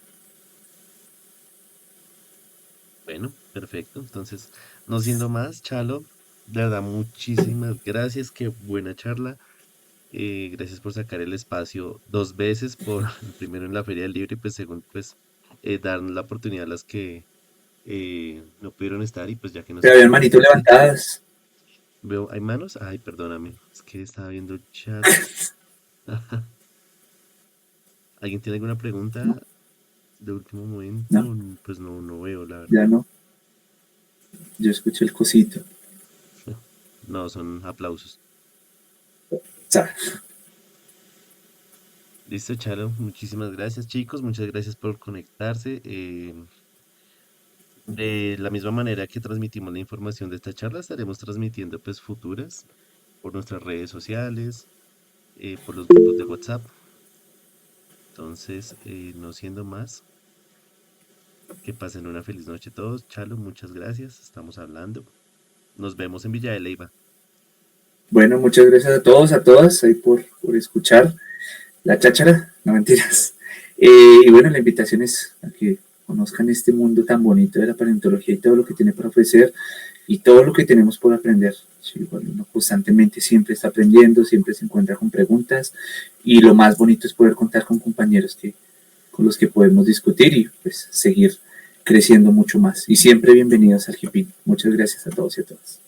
Bueno, perfecto. Entonces, no siendo más, Chalo, de verdad, muchísimas gracias. Qué buena charla. Gracias por sacar el espacio dos veces, por primero en la Feria del Libro y pues segundo, pues darnos la oportunidad a las que no pudieron estar y pues ya que nos Pero habían explicaron manitos bastante. levantadas. Veo, ¿hay manos? Ay, perdóname, es que estaba viendo el chat. ¿Alguien tiene alguna No, pregunta de último momento? no, Pues no, no veo, la ya verdad. no. Yo escuché el cosito. No, son aplausos. O sea, Listo, Chalo. Muchísimas gracias, chicos. Muchas gracias por conectarse. De la misma manera que transmitimos la información de esta charla, estaremos transmitiendo pues futuras por nuestras redes sociales, por los grupos de WhatsApp. Entonces, no siendo más, que pasen una feliz noche todos. Chalo, muchas gracias. Estamos hablando. Nos vemos en Villa de Leyva. bueno, muchas gracias a todos, a todas, ahí por escuchar la cháchara, no mentiras. Y bueno, la invitación es a que conozcan este mundo tan bonito de la paleontología y todo lo que tiene para ofrecer y todo lo que tenemos por aprender. Sí, igual uno constantemente siempre está aprendiendo, siempre se encuentra con preguntas y lo más bonito es poder contar con compañeros con los que podemos discutir y pues seguir creciendo mucho más. Y siempre bienvenidos al Hipin. Muchas gracias a todos y a todas.